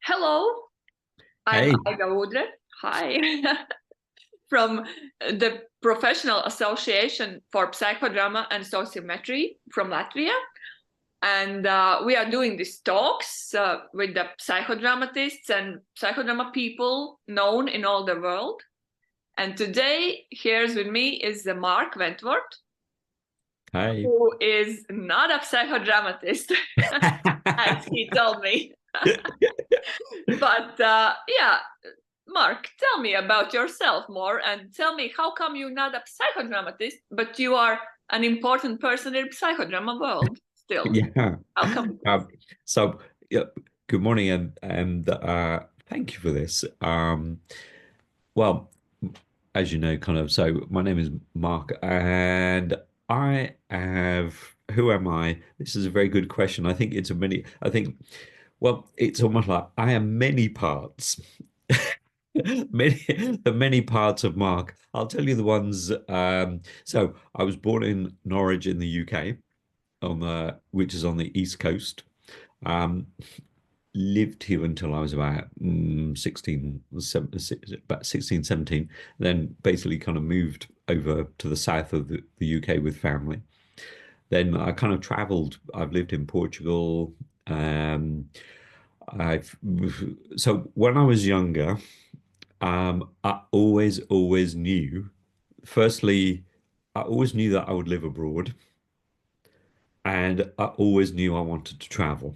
Hello, I'm Hey, Aiga Udre. Hi. From the Professional Association for Psychodrama and Sociometry from Latvia. And we are doing these talks with the psychodramatists and psychodrama people known in all the world. And today, here's with me is Mark Wentworth, hey. who is not a psychodramatist, as he told me. But yeah, Mark, tell me about yourself more and tell me how come you're not a psychodramatist, but you are an important person in the psychodrama world still? Yeah. How come? Um, so, yeah, good morning and thank you for this. Well, as you know, kind of, so my name is Mark and I have, who am I? This is a very good question. Well, it's almost like I am many parts. Many parts of Mark. I'll tell you the ones. So I was born in Norwich in the UK, which is on the East Coast. Um, Lived here until I was about 16, about 16, 17. Then basically kind of moved over to the south of the UK with family. Then I kind of traveled. I've lived in Portugal. Um, I've so when I was younger, I always knew. Firstly, I always knew that I would live abroad, and I always knew I wanted to travel.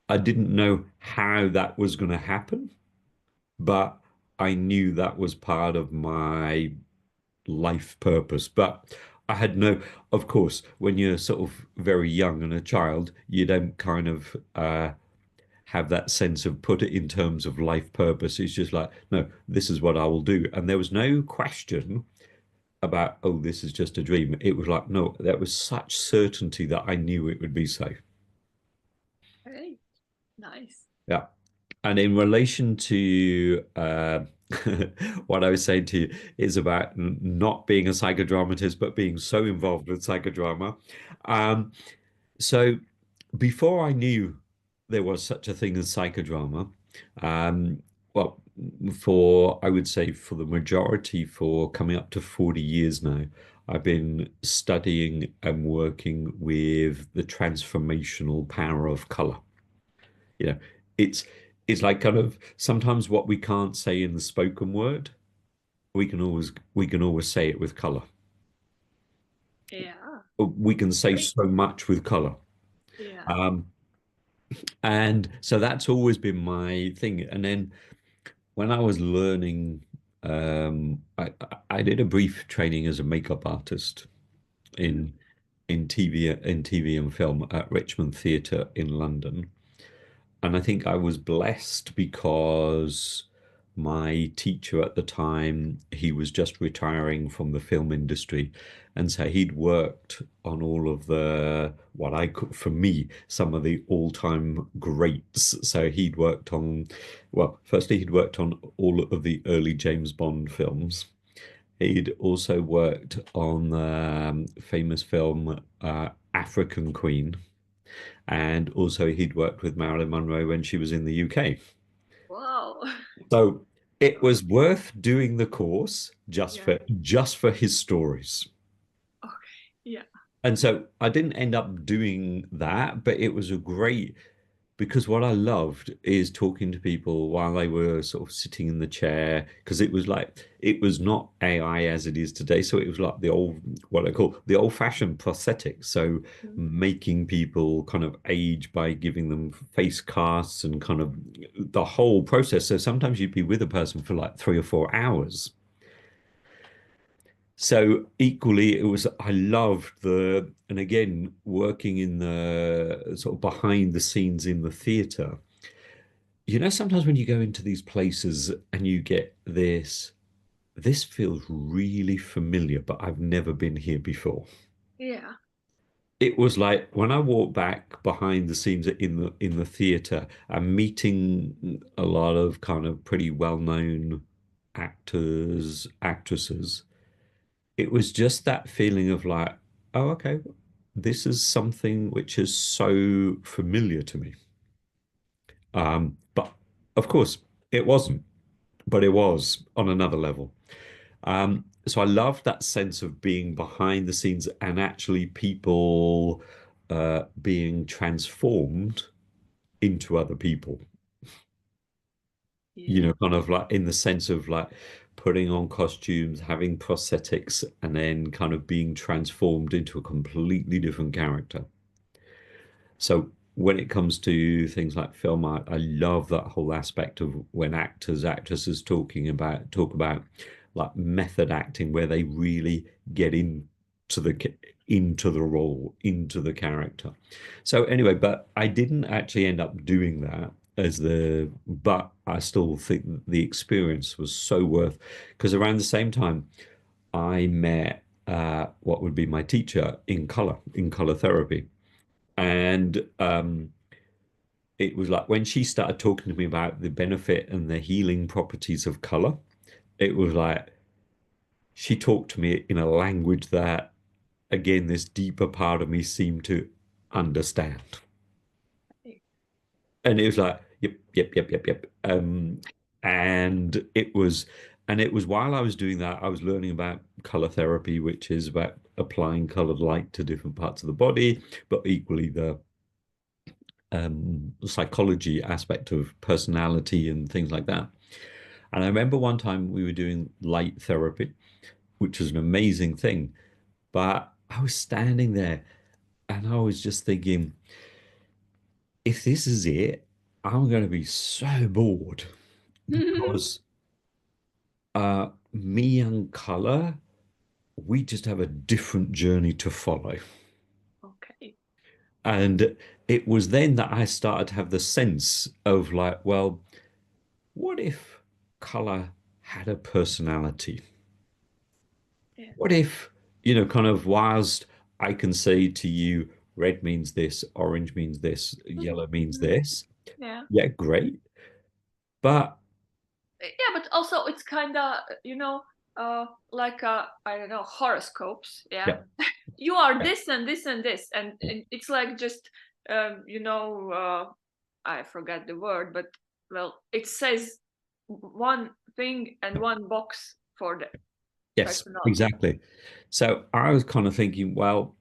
I didn't know how that was going to happen, but I knew that was part of my life purpose. But I had no, of course, when you're sort of very young and a child, you don't kind of have that sense of put it in terms of life purpose. It's just like, no, this is what I will do. And there was no question about, oh, this is just a dream. It was like, no, there was such certainty that I knew it would be so. Hey, nice. Yeah. And in relation to what I was saying to you is about not being a psychodramatist, but being so involved with psychodrama. Um, so before I knew there was such a thing as psychodrama, um, well, I would say for the majority, for coming up to 40 years now, I've been studying and working with the transformational power of color. You know, it's it's like kind of sometimes what we can't say in the spoken word, we can always say it with color. Yeah, We can say great. so much with color. Yeah. Um, and so that's always been my thing. And then when I was learning, I did a brief training as a makeup artist Mm. in TV and film at Richmond Theatre in London. And I think I was blessed because my teacher at the time, he was just retiring from the film industry. And so he'd worked on all of the, what I could, for me, some of the all-time greats. So he'd worked on, well, firstly, he'd worked on all of the early James Bond films. He'd also worked on the famous film African Queen, and also he'd worked with Marilyn Monroe when she was in the UK. Wow. So it was worth doing the course just Yeah. for his stories. Okay. Yeah. And so I didn't end up doing that, but it was a great because what I loved is talking to people while they were sort of sitting in the chair because it was not AI as it is today. So it was like the old, what I call the old-fashioned prosthetics. So Mm. making people kind of age by giving them face casts and kind of the whole process. So sometimes you'd be with a person for like 3 or 4 hours. So equally, I loved and again, working in the sort of behind the scenes in the theatre. Sometimes when you go into these places and you get this feels really familiar, but I've never been here before. Yeah. It was like when I walked back behind the scenes in the theatre and meeting a lot of kind of pretty well-known actors, actresses. It was just that feeling of like, oh, okay, this is something which is so familiar to me. of course, it wasn't, but it was on another level. So I loved that sense of being behind the scenes and actually people being transformed into other people. You Yeah. know, kind of like in the sense of like putting on costumes, having prosthetics, and then kind of being transformed into a completely different character. So when it comes to things like film art, I love that whole aspect of when actresses talk about like method acting, where they really get into the role, into the character. So anyway, but I didn't actually end up doing that but I still think the experience was so worth, because around the same time I met what would be my teacher in color therapy. And it was like when she started talking to me about the benefit and the healing properties of color, it was like she talked to me in a language that, again, this deeper part of me seemed to understand. And it was like, yep, yep, yep, yep, yep. And it was, and it was while I was doing that, I was learning about color therapy, which is about applying colored light to different parts of the body, but equally the psychology aspect of personality and things like that. And I remember one time we were doing light therapy, which was an amazing thing. But I was standing there and I was just thinking, if this is it, I'm going to be so bored, because me and color, we just have a different journey to follow. Okay. And it was then that I started to have the sense of like, well, what if color had a personality? Yeah. What if, you know, kind of whilst I can say to you, red means this, orange means this, yellow means Mhm. this. Yeah. Yeah, great. But Yeah, but also it's kind of, like I don't know, horoscopes. Yeah, yeah, you are yeah, this and this and this, and it's like just I forgot the word, but well, it says one thing and one box for the yes, personality. exactly. So I was kind of thinking, well,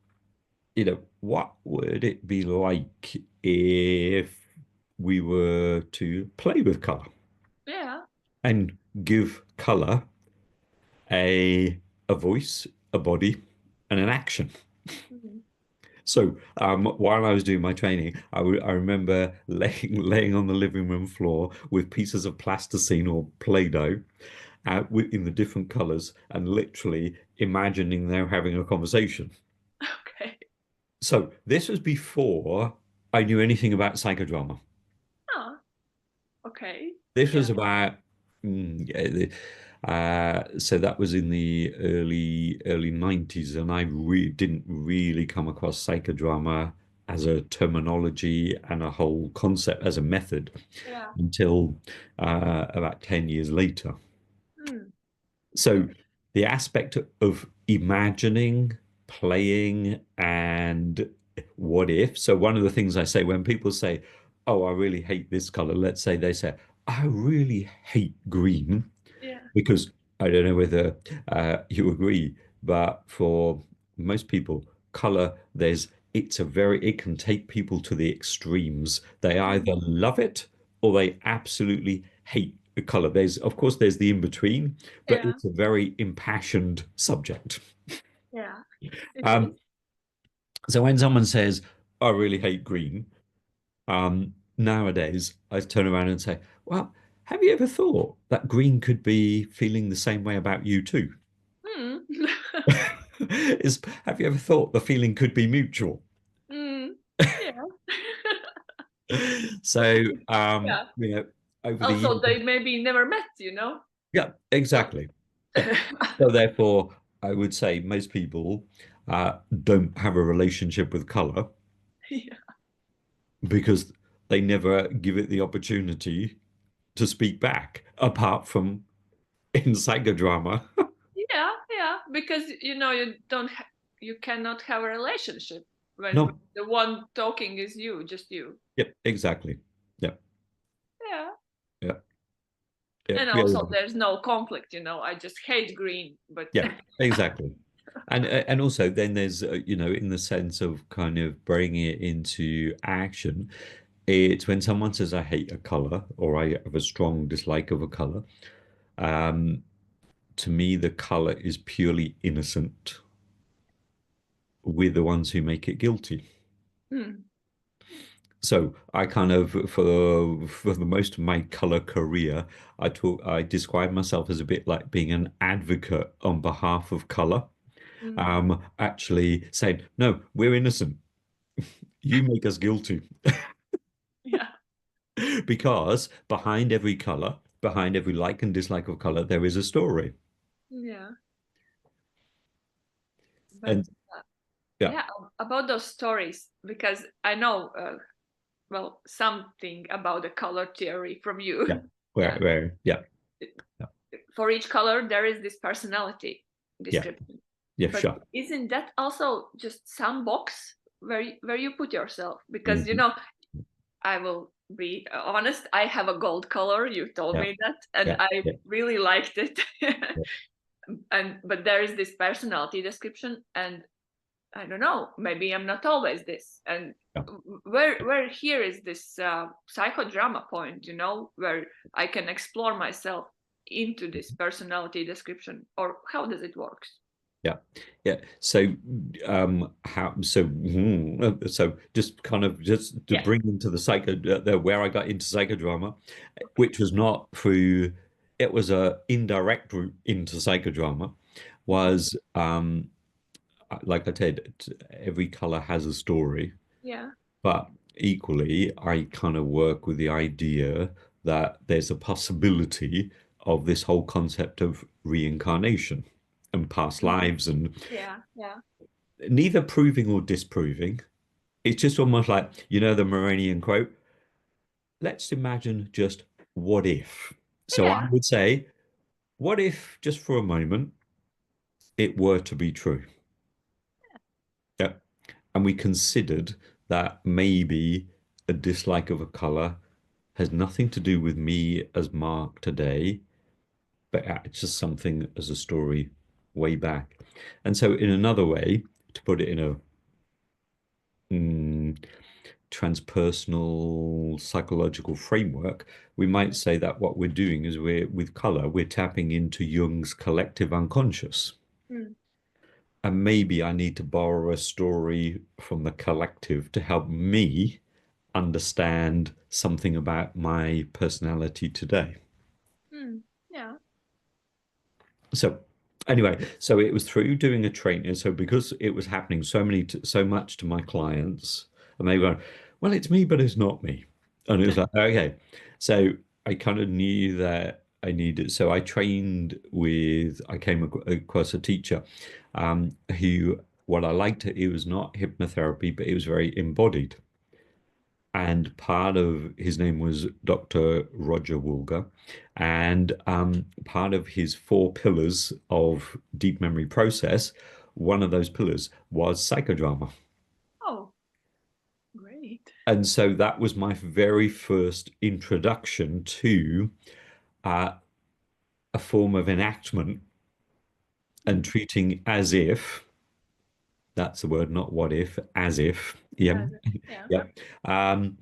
you know, what would it be like if we were to play with color Yeah. and give color a voice, a body, and an action? Mhm. So while I was doing my training, I remember laying on the living room floor with pieces of plasticine or Play-Doh in the different colors, and literally imagining they're having a conversation. Okay. So this was before I knew anything about psychodrama. Ah, okay. This Yeah. was about yeah, so that was in the early 90s, and I didn't really come across psychodrama as a terminology and a whole concept as a method Yeah. until about 10 years later. Mm. So the aspect of imagining, playing, and what if. So one of the things I say when people say, "Oh, I really hate this color," let's say they say, "I really hate green," Yeah. because I don't know whether you agree, but for most people, color, it can take people to the extremes. They either Mm. love it or they absolutely hate the color. Of course, there's the in between, but Yeah. it's a very impassioned subject. Yeah. It is. Um, so when someone says, "I really hate green," nowadays I turn around and say, "Well, have you ever thought that green could be feeling the same way about you too?" Mm. Have you ever thought the feeling could be mutual? Mm. Yeah. So, Yeah. you know, over the Also, years, they maybe never met, you know? yeah, So, exactly. Yeah. So therefore, I would say most people don't have a relationship with color yeah. because they never give it the opportunity to speak back, apart from in psychodrama. Yeah, yeah, because you don't you cannot have a relationship when No, the one talking is you, just you. yep, exactly. Yep. Yeah. And we also there's no conflict, I just hate green, but yeah, exactly. And also then there's in the sense of kind of bringing it into action, it's when someone says I hate a color or I have a strong dislike of a color. To me, the color is purely innocent. We're the ones who make it guilty. Hmm. So I kind of, for the most of my color career, I describe myself as a bit like being an advocate on behalf of color. Hmm. Actually saying, no, we're innocent. You make us guilty. Yeah. Because behind every color, behind every like and dislike of color, there is a story. Yeah. But And yeah, yeah, about those stories, because I know, well, something about the color theory from yeah, you. where, Yeah. where, yeah, yeah, For each color, there is this personality yeah, description. yeah, But sure. isn't that also just some box where you put yourself? Because Mhm. I will be honest, I have a gold color. You told Yeah, me that, and yeah, I yeah, really liked it. yeah, And but there is this personality description, and I don't know, maybe I'm not always this. And yeah. where here is this psychodrama point, where I can explore myself into this personality description, or how does it work? Yeah, yeah. So, how? So just kind of just to Yeah. bring into the where I got into psychodrama, which was not through. It was a indirect route into psychodrama. Was like I said, every color has a story, Yeah. but equally, I kind of work with the idea that there's a possibility of this whole concept of reincarnation and past lives and Yeah. Yeah. neither proving or disproving. It's just almost like, the Moranian quote, let's imagine just what if. So I Yeah. would say, what if just for a moment it were to be true? Yeah. And we considered that maybe a dislike of a color has nothing to do with me as Mark today, but it's just something as a story way back. And so, in another way, to put it in a mm, transpersonal psychological framework, we might say that what we're doing is with color, we're tapping into Jung's collective unconscious. Mm. And maybe I need to borrow a story from the collective to help me understand something about my personality today. Mm. Yeah. So anyway, so it was through doing a training. So because it was happening so much to my clients, and they were, well, it's me, but it's not me. And it was like, okay. So I kind of knew that I needed. So I came across a teacher who, what I liked, it was not hypnotherapy, but it was very embodied. And part of his name was Dr. Roger Woolger. And part of his 4 pillars of deep memory process, one of those pillars was psychodrama. Oh, great. And so that was my very first introduction to uh, a form of enactment and Mm. treating as if, that's the word, not what if, as if. Yeah. Yeah. Yeah. Um,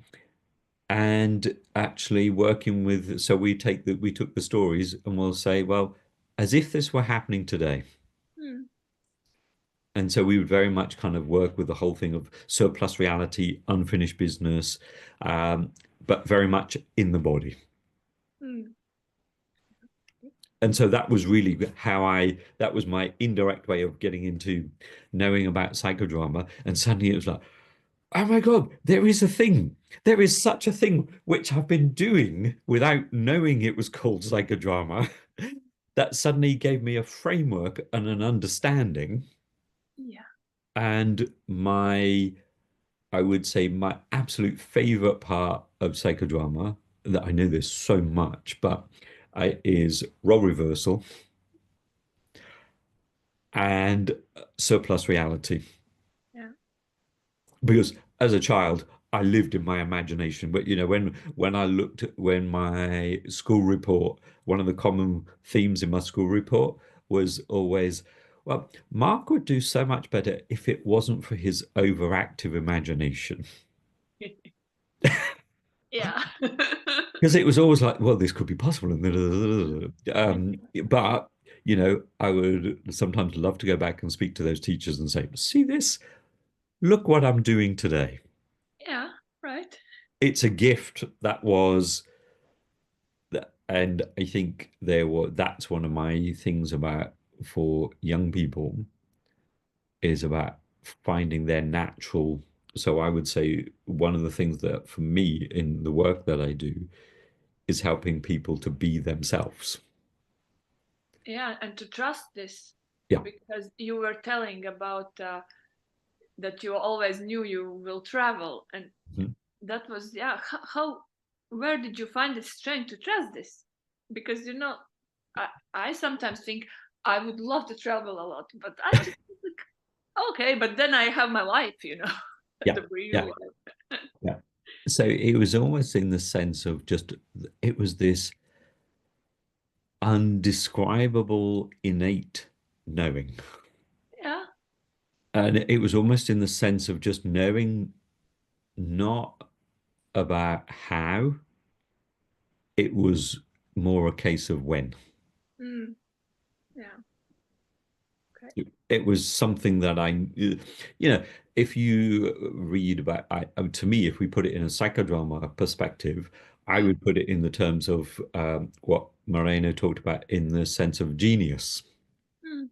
and actually working with so we took the stories and we'll say, well, as if this were happening today. Mm. And so we would very much kind of work with the whole thing of surplus reality, unfinished business, but very much in the body. Mm. And so that was really that was my indirect way of getting into knowing about psychodrama. And suddenly it was like, oh my God, there is a thing. There is such a thing which I've been doing without knowing it was called psychodrama. That suddenly gave me a framework and an understanding. Yeah. And I would say my absolute favorite part of psychodrama, that I know there's so much, but is role reversal and surplus reality. Yeah. Because as a child, I lived in my imagination. But when I looked at when my school report, one of the common themes in my school report was always, well, Mark would do so much better if it wasn't for his overactive imagination. Yeah. Because it was always like, well, this could be possible. But, I would sometimes love to go back and speak to those teachers and say, see this? Look what I'm doing today. Yeah, right. It's a gift that was, and I think that's one of my things about for young people is about finding their natural. So I would say one of the things that for me in the work that I do is helping people to be themselves. Yeah, and to trust this, Yeah. because you were telling about that you always knew you will travel, and Mhm. that was, yeah, how where did you find the strength to trust this? Because I sometimes think I would love to travel a lot, but I just like, okay, but then I have my life, Yeah. the real Yeah. life. Yeah. So it was almost in the sense of just, it was this undescribable innate knowing. Yeah. And it was almost in the sense of just knowing, not about how, it was more a case of when. Mm, yeah. Okay. It was something that if you read about, to me, if we put it in a psychodrama perspective, I Mm, would put it in the terms of what Moreno talked about in the sense of genius. mm,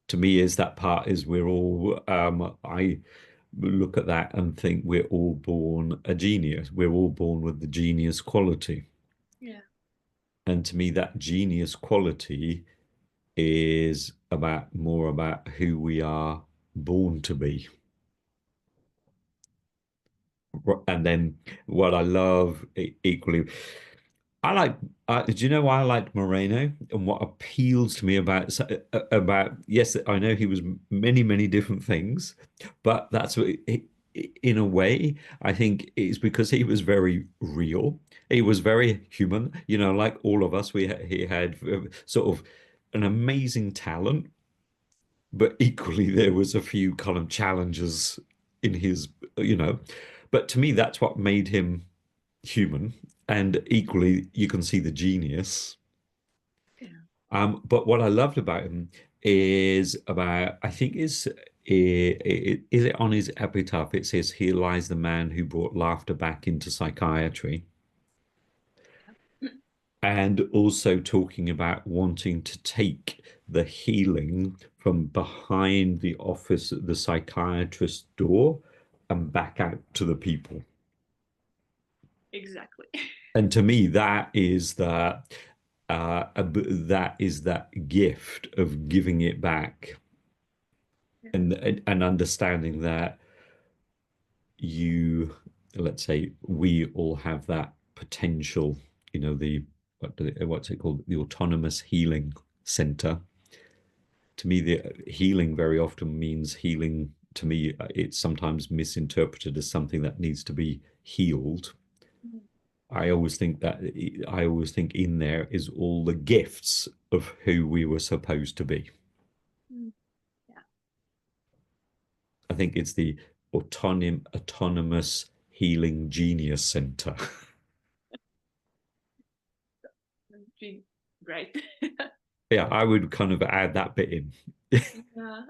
To me, is that part is we're all, I look at that and think we're all born a genius. We're all born with the genius quality. yeah. And to me, that genius quality is about more about who we are born to be. And then what I love equally, I like. Do you know why I liked Moreno and what appeals to me about? Yes, I know he was many many different things, but that's what. In a way, I think it's because he was very real. He was very human. Like all of us, he had sort of an amazing talent, but equally there was a few kind of challenges in his, you know. But to me, that's what made him human, and equally you can see the genius. Yeah. But what I loved about him is about, I think is it on his epitaph? It says, "Here lies the man who brought laughter back into psychiatry." And also talking about wanting to take the healing from behind the office, the psychiatrist's door, and back out to the people. Exactly. And to me, that is that gift of giving it back, Yeah. and understanding that you, let's say, we all have that potential. The what's it called? The autonomous healing center. To me, the healing very often means healing. To me, it's sometimes misinterpreted as something that needs to be healed. Mhm. I always think in there is all the gifts of who we were supposed to be. Mm, yeah. I think it's the autonomous healing genius center. Great. Yeah, I would kind of add that bit in. Yeah.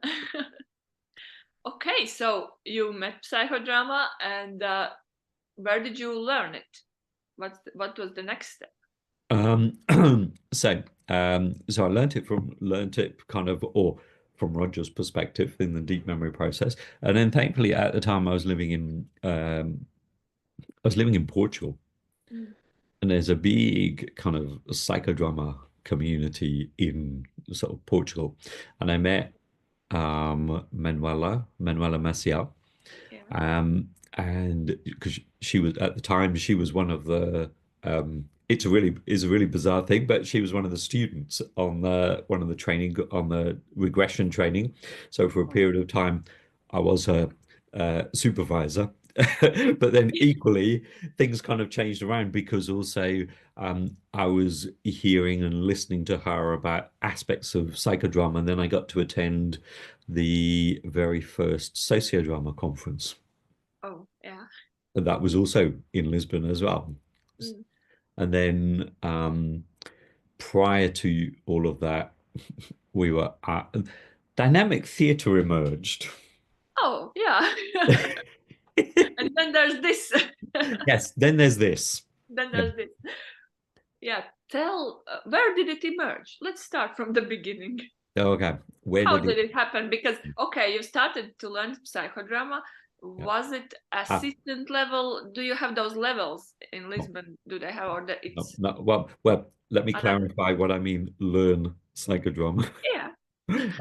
Okay, so you met psychodrama, and where did you learn it? What was the next step? Um, so I learned it kind of, or from Roger's perspective in the deep memory process, and then thankfully at the time I was living in Portugal, Mm. and there's a big kind of psychodrama community in sort of Portugal, and I met Manuela Maciel, Yeah. and because she was at the time she was one of the it's a really bizarre thing, but she was one of the students on the one of the training on the regression training. So for a Oh. period of time, I was her supervisor, But then equally, things kind of changed around because also I was hearing and listening to her about aspects of psychodrama, and then I got to attend the very first sociodrama conference. Oh, yeah. And that was also in Lisbon as well. Mm. And then prior to all of that, we were dynamic theatre emerged. Oh, yeah. And then there's this. Yes, then there's this. Then Yeah. there's this. Yeah. Tell, where did it emerge? Let's start from the beginning. Okay, where How did did it? it happen? Because, okay, you started to learn psychodrama. Yeah. Was it Ah, assistant level? Do you have those levels in no, Lisbon? Do they have, or no, it's no. Well, let me another? clarify what I mean. Learn psychodrama. Yeah.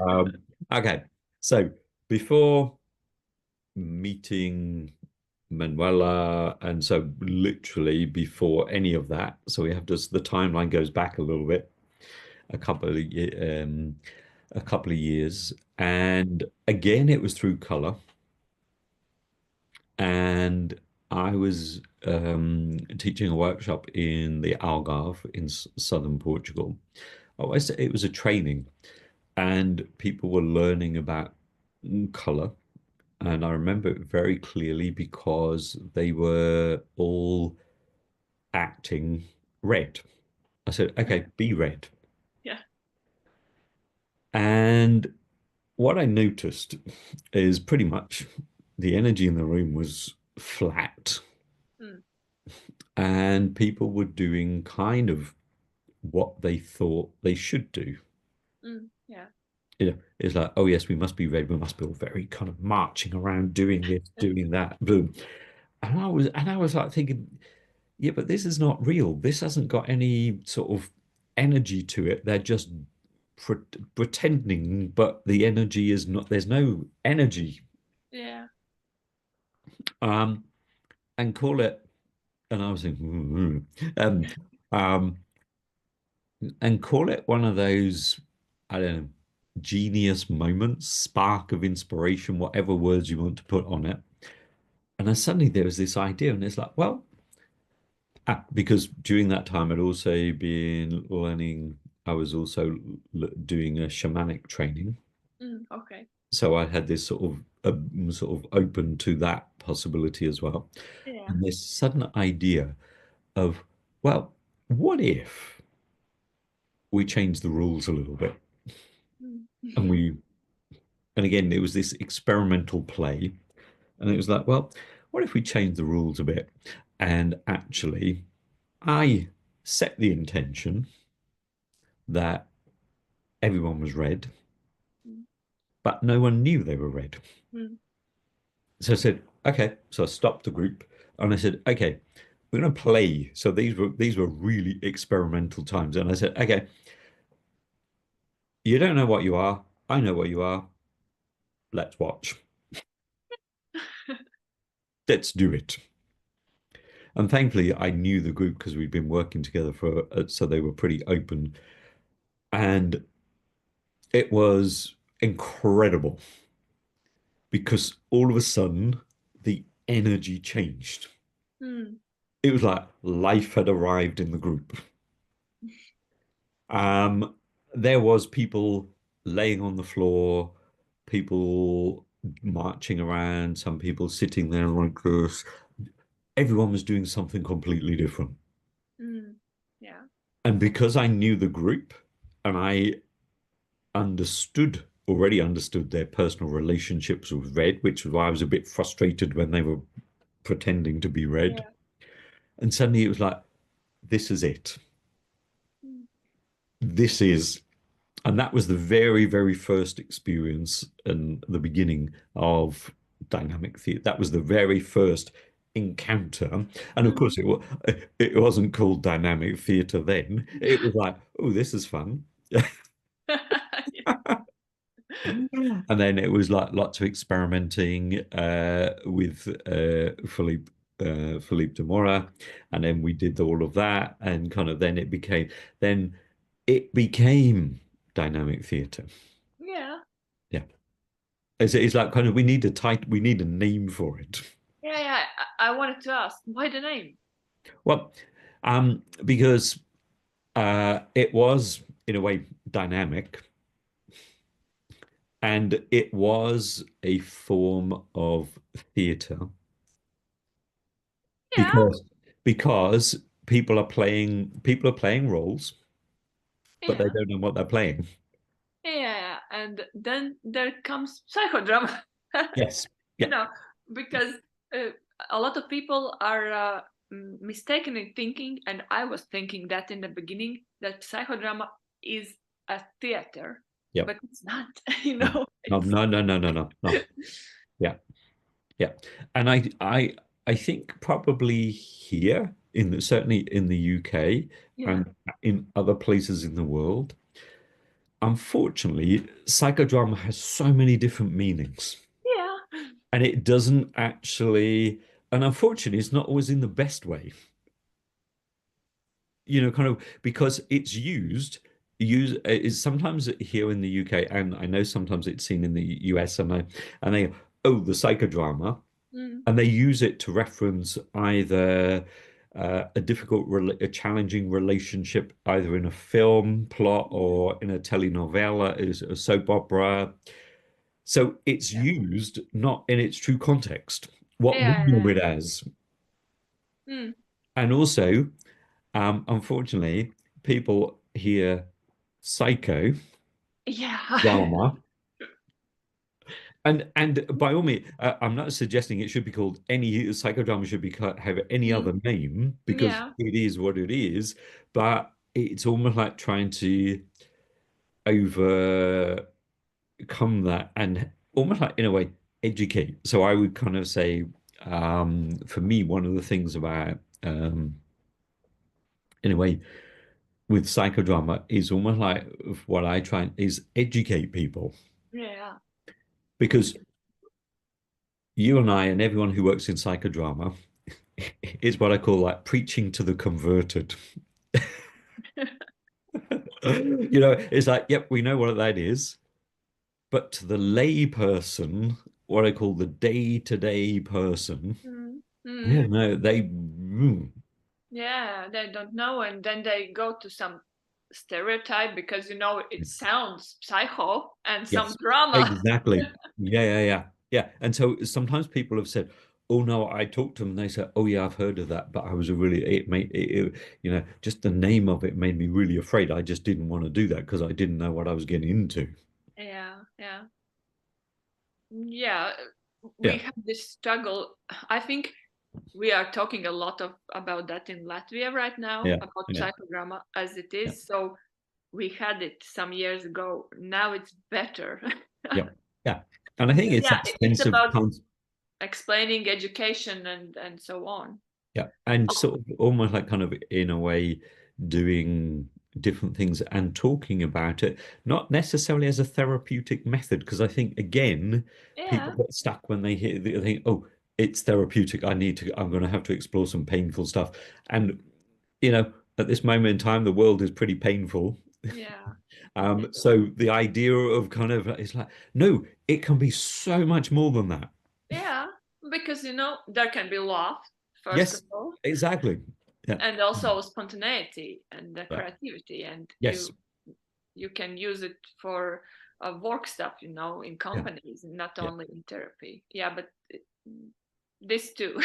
Um, okay, so before meeting Manuela, and so literally before any of that, so we have just the timeline goes back a little bit, a couple of a couple of years, and again it was through color, and I was teaching a workshop in the Algarve in southern Portugal. Oh, it was a training, and people were learning about color. And I remember it very clearly because they were all acting red. I said, okay, be red. Yeah. And what I noticed is pretty much the energy in the room was flat, Mm, and people were doing kind of what they thought they should do. yeah. It's like, oh yes, we must be red. We must be all very kind of marching around doing this, doing that, boom. And I was like thinking, yeah, but this is not real. This hasn't got any sort of energy to it. They're just pre pretending, but the energy is not, there's no energy. Yeah. Um, and call it, and I was thinking, um, and call it one of those, I don't know, genius moments, spark of inspiration, whatever words you want to put on it. And then suddenly there was this idea, and it's like, well, because during that time I'd also been learning, I was also doing a shamanic training. Okay. So I had this sort of open to that possibility as well. Yeah. And this sudden idea of, well, what if we change the rules a little bit? Mm. And and again, it was this experimental play. And it was like, well, what if we change the rules a bit? And actually, I set the intention that everyone was red, Mm. but no one knew they were red. Mm. So I said, okay. So I stopped the group and I said, okay, we're going to play. So these were really experimental times. And I said, okay, you don't know what you are. I know what you are. Let's watch. Let's do it. And thankfully, I knew the group because we'd been working together so they were pretty open. And it was incredible because all of a sudden the energy changed. Mm. It was like life had arrived in the group. Um, there was people laying on the floor, people marching around, some people sitting there like this. Everyone was doing something completely different. Mm. Yeah. And because I knew the group and I already understood their personal relationships with red, which was why I was a bit frustrated when they were pretending to be red. Yeah. And suddenly it was like, this is it. Mm. This is, and that was the very, very first experience and the beginning of dynamic theatre. That was the very first encounter. And of course, Mm. it wasn't called dynamic theatre then. It was like, oh, this is fun. And then it was like lots of experimenting with Philippe de Mora, and then we did all of that, and kind of then it became dynamic theatre. Yeah. Yeah, it's like kind of we need a name for it. Yeah. I wanted to ask why the name. Well, because it was in a way dynamic, and it was a form of theatre Yeah. because people are playing roles, but they Yeah. don't know what they're playing. Yeah. And then there comes psychodrama. Yes. you Yeah. know, because uh, a lot of people are mistakenly thinking, and I was thinking that in the beginning, that psychodrama is a theater, Yeah. but it's not. No. No. It's No. No. No. No. No. No. Yeah. Yeah. And I think probably here certainly in the UK yeah, and in other places in the world, unfortunately, psychodrama has so many different meanings. yeah, And it doesn't actually, and unfortunately, it's not always in the best way, kind of because it's is sometimes here in the UK, and I know sometimes it's seen in the US, and they oh, the psychodrama, mm, and they use it to reference either a challenging relationship, either in a film plot or in a telenovela, is a soap opera. So it's yeah, used not in its true context, what we yeah, know it as. mm, And also, unfortunately, people hear psycho yeah, drama. And by all means, I'm not suggesting it should be called any psychodrama should have any mm, other name because yeah, it is what it is, but it's almost like trying to overcome that and almost like in a way educate. So I would kind of say, for me, one of the things about in a way with psychodrama is almost like what I try is educate people yeah, because you and I and everyone who works in psychodrama is what I call like preaching to the converted. It's like, yep, we know what that is, but to the lay person, what I call the day-to-day person, mm, mm, yeah, no, yeah. They don't know, and then they go to some stereotype because it sounds psycho and some yes, drama. exactly. Yeah. And so sometimes people have said, "Oh no," I talked to them and they said, "Oh yeah, I've heard of that," but I was just the name of it made me really afraid. I just didn't want to do that because I didn't know what I was getting into. Yeah, yeah. Yeah, we Yeah, have this struggle. I think we are talking a lot about that in Latvia right now, yeah, about yeah, psychodrama as it yeah, is. So we had it some years ago. Now it's better. yeah, yeah. And I think it's Yeah, that it's sense of about explaining education and so on. yeah, and Oh, sort of almost like kind of in a way doing different things and talking about it, not necessarily as a therapeutic method, because I think again, people yeah, get stuck when they think, oh, it's therapeutic. I'm going to have to explore some painful stuff. And, at this moment in time, the world is pretty painful. yeah, So the idea of kind of is like, no, it can be so much more than that. yeah. Because there can be love first of Yes, all, exactly. Yeah, and also spontaneity and the yeah, creativity, and yes, you can use it for work stuff, in yeah. companies, not Yeah. only in therapy. Yeah, but this too.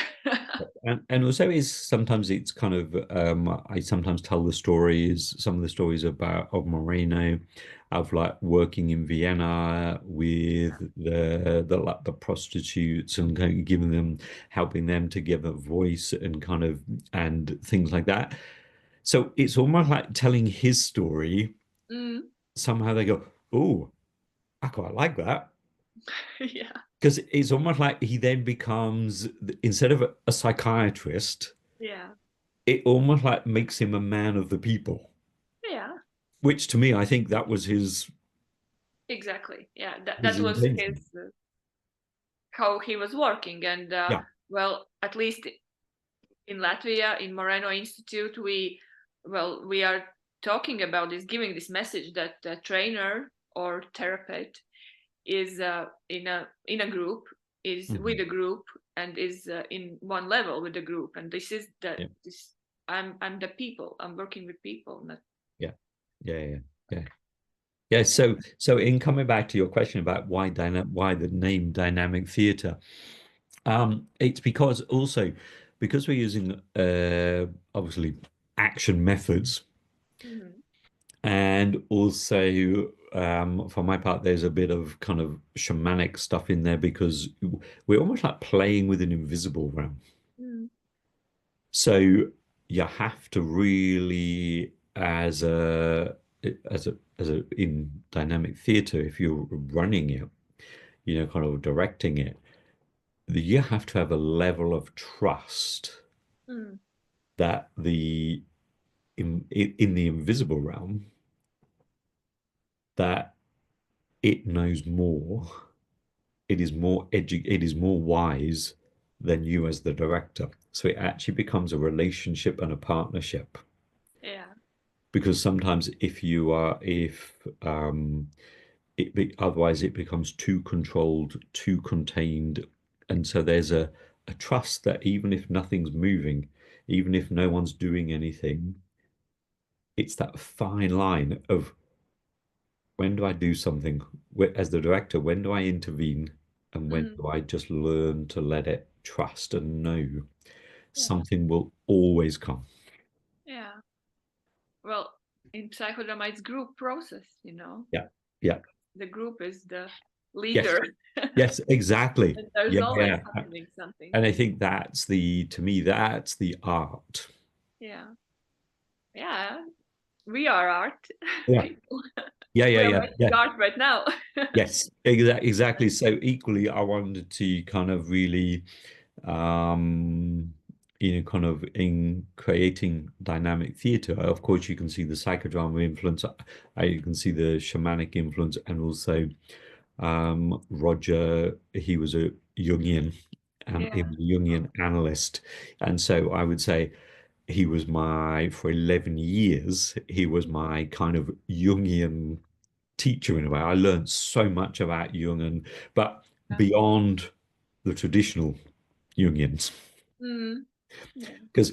And also is sometimes it's kind of I sometimes tell some of the stories of Moreno, of like working in Vienna with the prostitutes and kind of helping them to give a voice and kind of and things like that. So it's almost like telling his story. Mm, Somehow they go, "Oh, I quite like that." yeah, Because it's almost like he then becomes, instead of a psychiatrist, yeah, it almost like makes him a man of the people, yeah, which to me, I think that was exactly. Yeah, his that was his intention. how he was working, and Yeah. well, at least in Latvia, in Moreno Institute, we are talking about this, giving this message that the trainer or therapist is in a group, is with Mhm. a group, and is in one level with the group. And this is the Yeah. this I'm the people. I'm working with people, not Yeah. Yeah. Yeah. Yeah. So in coming back to your question about why the name dynamic theatre, it's because also because we're using obviously action methods, Mhm. and also for my part, there's a bit of kind of shamanic stuff in there because we're almost like playing with an invisible realm. Mm. So you have to really, as a in dynamic theatre, if you're running it, kind of directing it, you have to have a level of trust Mm. that in the invisible realm, that it knows more, it is more wise than you as the director. So it actually becomes a relationship and a partnership. Yeah. Because sometimes if otherwise it becomes too controlled, too contained, and so there's a trust that even if nothing's moving, even if no one's doing anything, it's that fine line of when do I do something as the director, when do I intervene, and when Mm. do I just learn to let it trust and know Yeah. something will always come. Yeah. Well, in psychodrama, it's group process, you know. Yeah, yeah, The group is the yes, leader, yes, exactly. and there's Yeah, always yeah. happening something. And I think to me, that's the art. Yeah. Yeah. We are art Yeah, people. yeah, yeah, We are yeah, making yeah. art right now. Yes, exactly. So equally, I wanted to kind of really, um, kind of in creating dynamic theatre. Of course, you can see the psychodrama influence. You can see the shamanic influence, and also Roger. He was a Jungian, and he Yeah. was a Jungian analyst, and so I would say for 11 years, he was my kind of Jungian teacher in a way. I learned so much about Jung, but beyond the traditional Jungians. Mm. Yeah. Because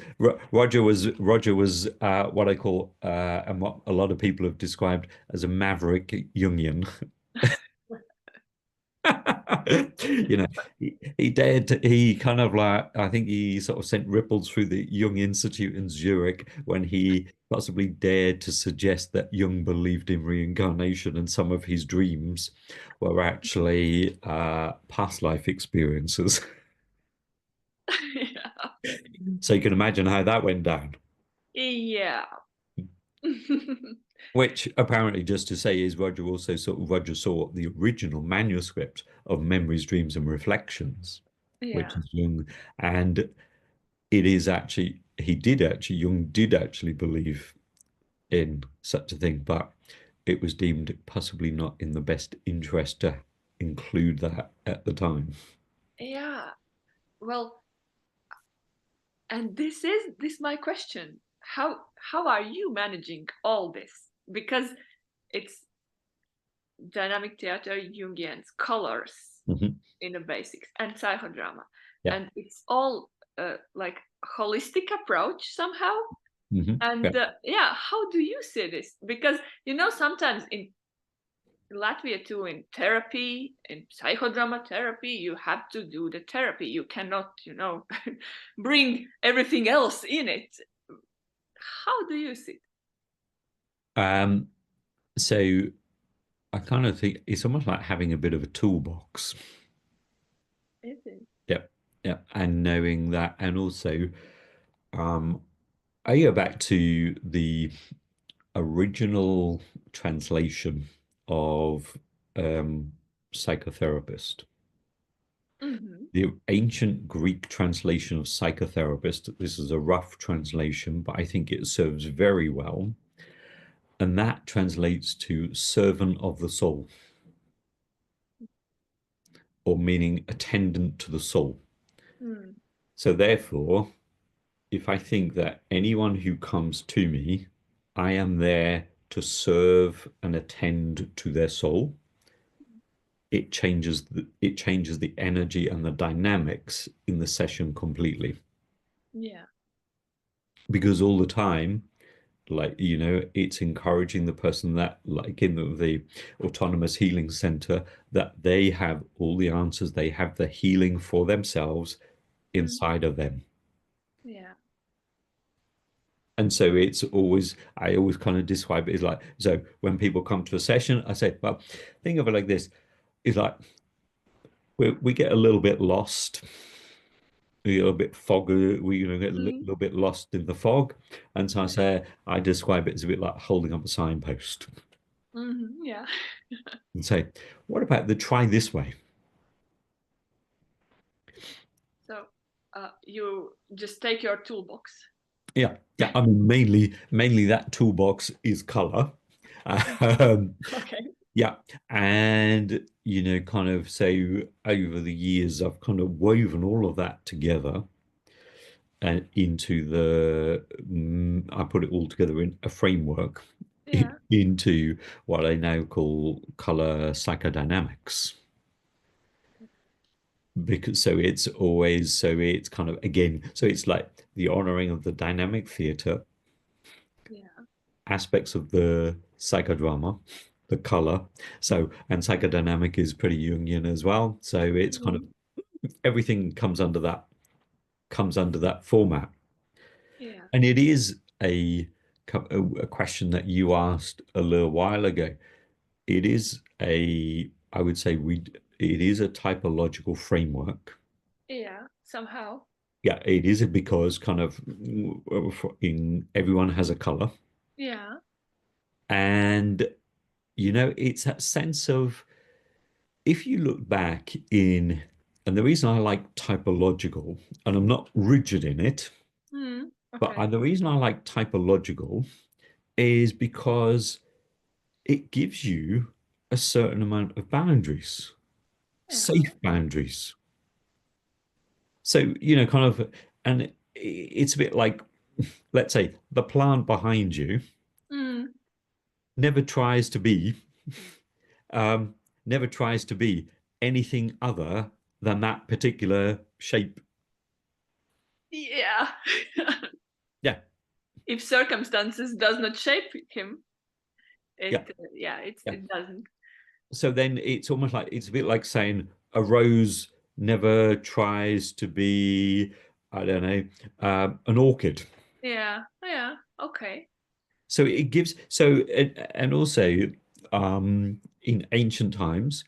Roger was what I call and what a lot of people have described as a maverick Jungian. You know, he kind of like, I think he sort of sent ripples through the Jung Institute in Zurich when he possibly dared to suggest that Jung believed in reincarnation and some of his dreams were actually past life experiences. Yeah. So you can imagine how that went down. Yeah. Which apparently, just to say, is Roger saw the original manuscript of Memories, Dreams, and Reflections, which Yeah. is Jung, and it is actually Jung did actually believe in such a thing, but it was deemed possibly not in the best interest to include that at the time. Yeah. Well, and this my question. How are you managing all this? Because it's dynamic theater, Jungians, colors Mhm. in the basics, and psychodrama, Yeah. and it's all like holistic approach somehow. Yeah. And yeah, how do you see this? Because sometimes in Latvia too, in therapy, in psychodrama therapy, you have to do the therapy. You cannot, bring everything else in it. How do you see it? Um, so I kind of think it's almost like having a bit of a toolbox. Is it? Yep. Yep. And knowing that, and also, um, I go back to the original translation of um, psychotherapist. Mm-hmm. The ancient Greek translation of psychotherapist, this is a rough translation, but I think it serves very well. And that translates to servant of the soul, or meaning attendant to the soul. Mm. So therefore, if I think that anyone who comes to me, I am there to serve and attend to their soul. it changes the energy and the dynamics in the session completely. Yeah. Because all the time, like, it's encouraging the person that, like in the autonomous healing center, that they have all the answers, they have the healing for themselves Mm. inside of them. Yeah. And so I always kind of describe it as like, so when people come to a session, I say, well, think of it like this. It's like we get a little bit lost, a little bit foggy, we get a Mm. little bit lost in the fog. And so I describe it as a bit like holding up a signpost Yeah. and say, what about the try this way? So you just take your toolbox. Yeah, yeah. I mean, mainly that toolbox is color. Okay. Yeah, and kind of say over the years, I've kind of woven all of that together and into I put it all together in a framework Yeah. into what I now call Colour Psychodynamics. Because it's kind of again, so it's like the honoring of the dynamic theater, Yeah. aspects of the psychodrama, the color. So, and psychodynamic is pretty Jungian as well. So it's kind of Mhm. everything comes under that format. Yeah. And it is a question that you asked a little while ago. It is I would say it is a typological framework. Yeah. Somehow. Yeah, it is because kind of in everyone has a color. Yeah. And it's that sense of, if you look back and the reason I like typological, and I'm not rigid in it, but Okay. the reason I like typological is because it gives you a certain amount of boundaries, Yeah. safe boundaries. So, kind of, and it's a bit like, let's say, the plant behind you Mm. never tries to be um, never tries to be anything other than that particular shape. Yeah. Yeah, If circumstances does not shape him, yeah, yeah. it doesn't. So then it's almost like, it's a bit like saying a rose never tries to be, I don't know, an orchid. Yeah. Yeah. Okay. So it gives, and also in ancient times,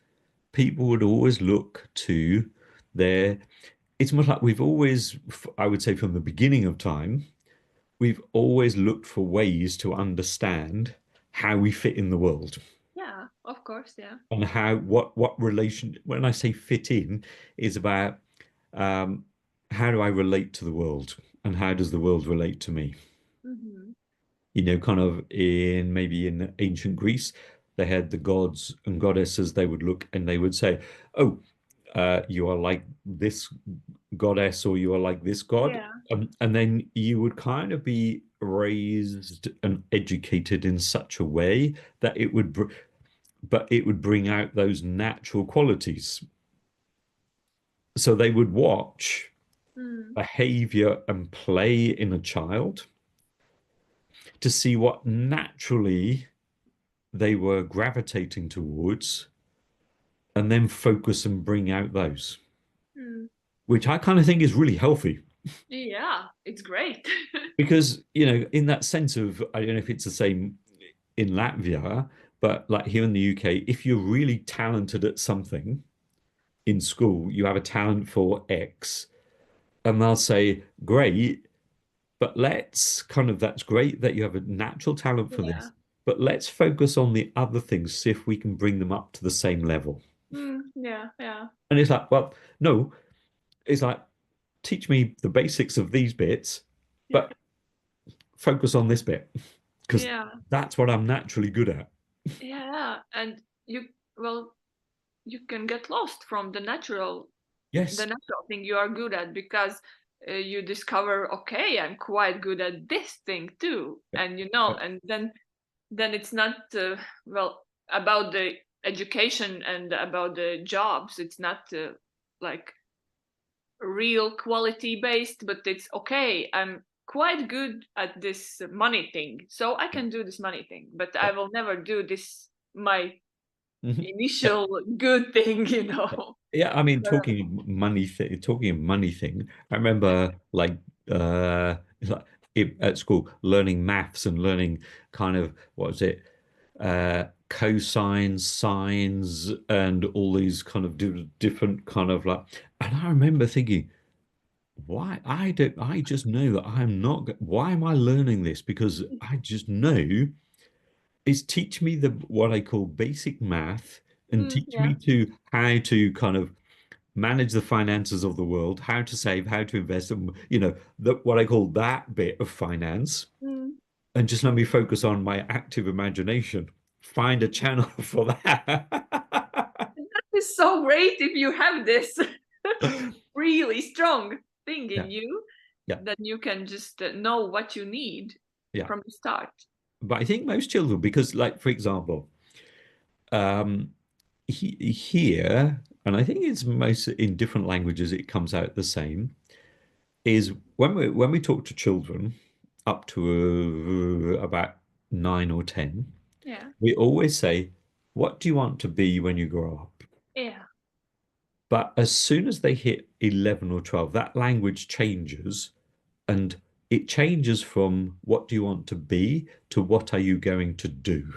people would always look to their, it's much like we've always, I would say from the beginning of time, we've always looked for ways to understand how we fit in the world Yeah. Of course. Yeah. and how what relation, when I say fit in, is about um, how do I relate to the world and how does the world relate to me? Hmm. Kind of maybe in ancient Greece, they had the gods and goddesses. They would look and they would say, "Oh, you are like this goddess, or you are like this god," Yeah. and then you would kind of be raised and educated in such a way that but it would bring out those natural qualities. So they would watch Mm. behavior and play in a child to see what naturally they were gravitating towards and then focus and bring out those, Mm. which I kind of think is really healthy Yeah. It's great. because, in that sense of, I don't know if it's the same in Latvia, but like here in the UK, if you're really talented at something in school, you have a talent for X, and they'll say, great, but that's great that you have a natural talent for Yeah. this, but let's focus on the other things, see if we can bring them up to the same level. Yeah. Yeah. And it's like, well, no, it's like, teach me the basics of these bits, Yeah. but focus on this bit because Yeah. that's what I'm naturally good at. Yeah. And well, you can get lost from the Yes. natural thing you are good at because you discover, okay, I'm quite good at this thing too, and and then it's not well about the education and about the jobs. It's not like real quality based, but it's okay. I'm quite good at this money thing, so I can do this money thing, but I will never do this my Mhm. initial good thing, Yeah, I mean, But, talking of money thing, I remember like at school learning maths and learning kind of what was it, cosines, sines, and all these kind of different kind of like. And I remember thinking, why I don't, I just know that I'm not. Why am I learning this? Because I just know it's teach me the what I call basic math and teach yeah. me to how to kind of manage the finances of the world, how to save, how to invest, and what I call that bit of finance, Mm. and just let me focus on my active imagination. Find a channel for that. It's so great if you have this really strong thing Yeah, in you, yeah, that you can just know what you need yeah. from the start. But I think most children, because like for example, um, here, and I think it's most in different languages, it comes out the same. Is when we talk to children up to about 9 or 10, Yeah, we always say, "What do you want to be when you grow up?" yeah. But as soon as they hit 11 or 12, that language changes, and it changes from "What do you want to be?" to "What are you going to do?"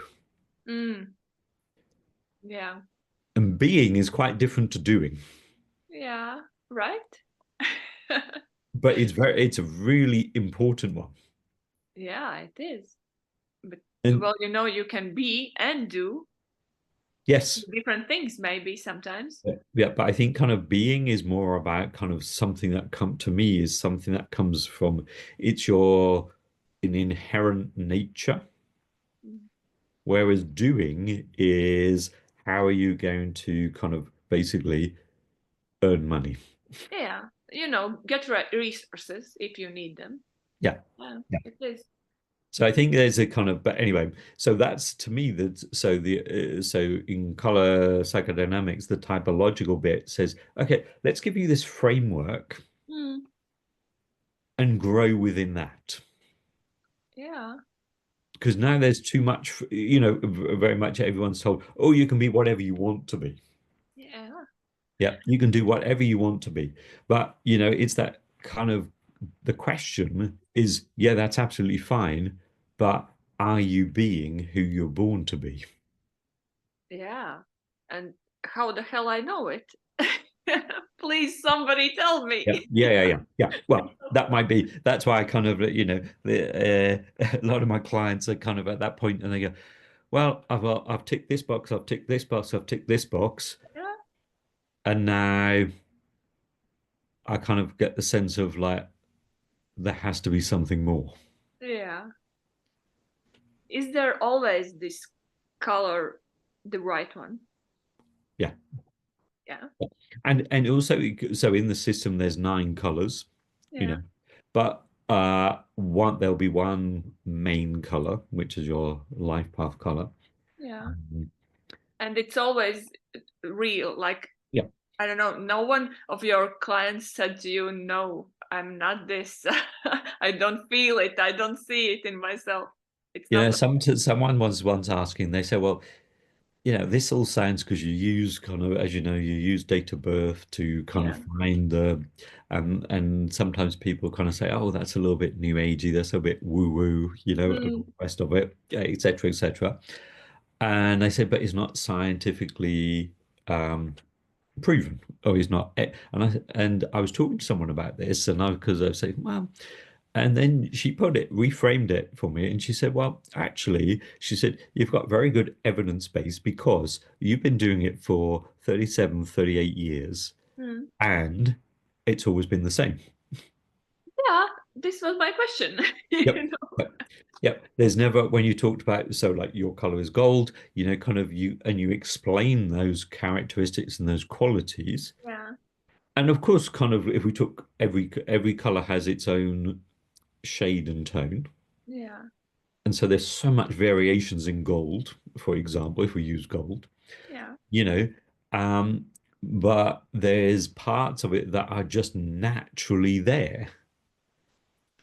Mm. Yeah, And being is quite different to doing. yeah, right. But it's a really important one. Yeah, it is. But And well, you can be and do yes, different things maybe sometimes. yeah, but I think kind of being is more about kind of something that come to me is something that comes from it's your an inherent nature, Mm. whereas doing is how are you going to kind of basically earn money? Yeah, get resources if you need them. Yeah. Yeah, Yeah. it is. So I think there's a kind of, but anyway, so that's to me that so in color psychodynamics, the typological bit says, okay, let's give you this framework Mm. and grow within that. Yeah, Because now there's too much, very much everyone's told, oh, you can be whatever you want to be. yeah, Yeah, you can do whatever you want to be. But, it's that kind of the question is, yeah, that's absolutely fine. But are you being who you're born to be? yeah. And how the hell I know it? Please, somebody tell me. Yeah, yeah, yeah, yeah, yeah. Well, that's why I kind of, a lot of my clients are kind of at that point and they go, well, I've ticked this box, I've ticked this box, I've ticked this box. Yeah, And now I kind of get the sense of like there has to be something more. yeah. Is there always this color the right one? Yeah. Yeah, And also so in the system there's 9 colors, you yeah, know, but one there'll be one main color, which is your life path color. yeah. Mhm. And it's always real. Like, Yeah. I don't know, no one of your clients said to you, no, I'm not this. I don't feel it. I don't see it in myself. It's not like, Someone was once asking, they said, well, this all sounds because you use kind of, as you know, you use date of birth to kind of yeah. find the, and sometimes people kind of say, oh, that's a little bit new agey, that's a bit woo woo, and all Mm, the rest of it, et cetera, et cetera. And they said, but it's not scientifically proven. Oh, he's not. And I was talking to someone about this, and because I was saying, well, and then she reframed it for me, and she said, well, actually, she said, you've got very good evidence base because you've been doing it for 37, 38 years, mm. and it's always been the same. Yeah, this was my question. Yep. Yep. Yep. There's never, when you talked about, so like your color is gold, kind of you explain those characteristics and those qualities. Yeah, And of course, kind of if we took every color has its own shade and tone. yeah, And so there's so much variations in gold, for example, if we use gold. you know, um, but there's parts of it that are just naturally there.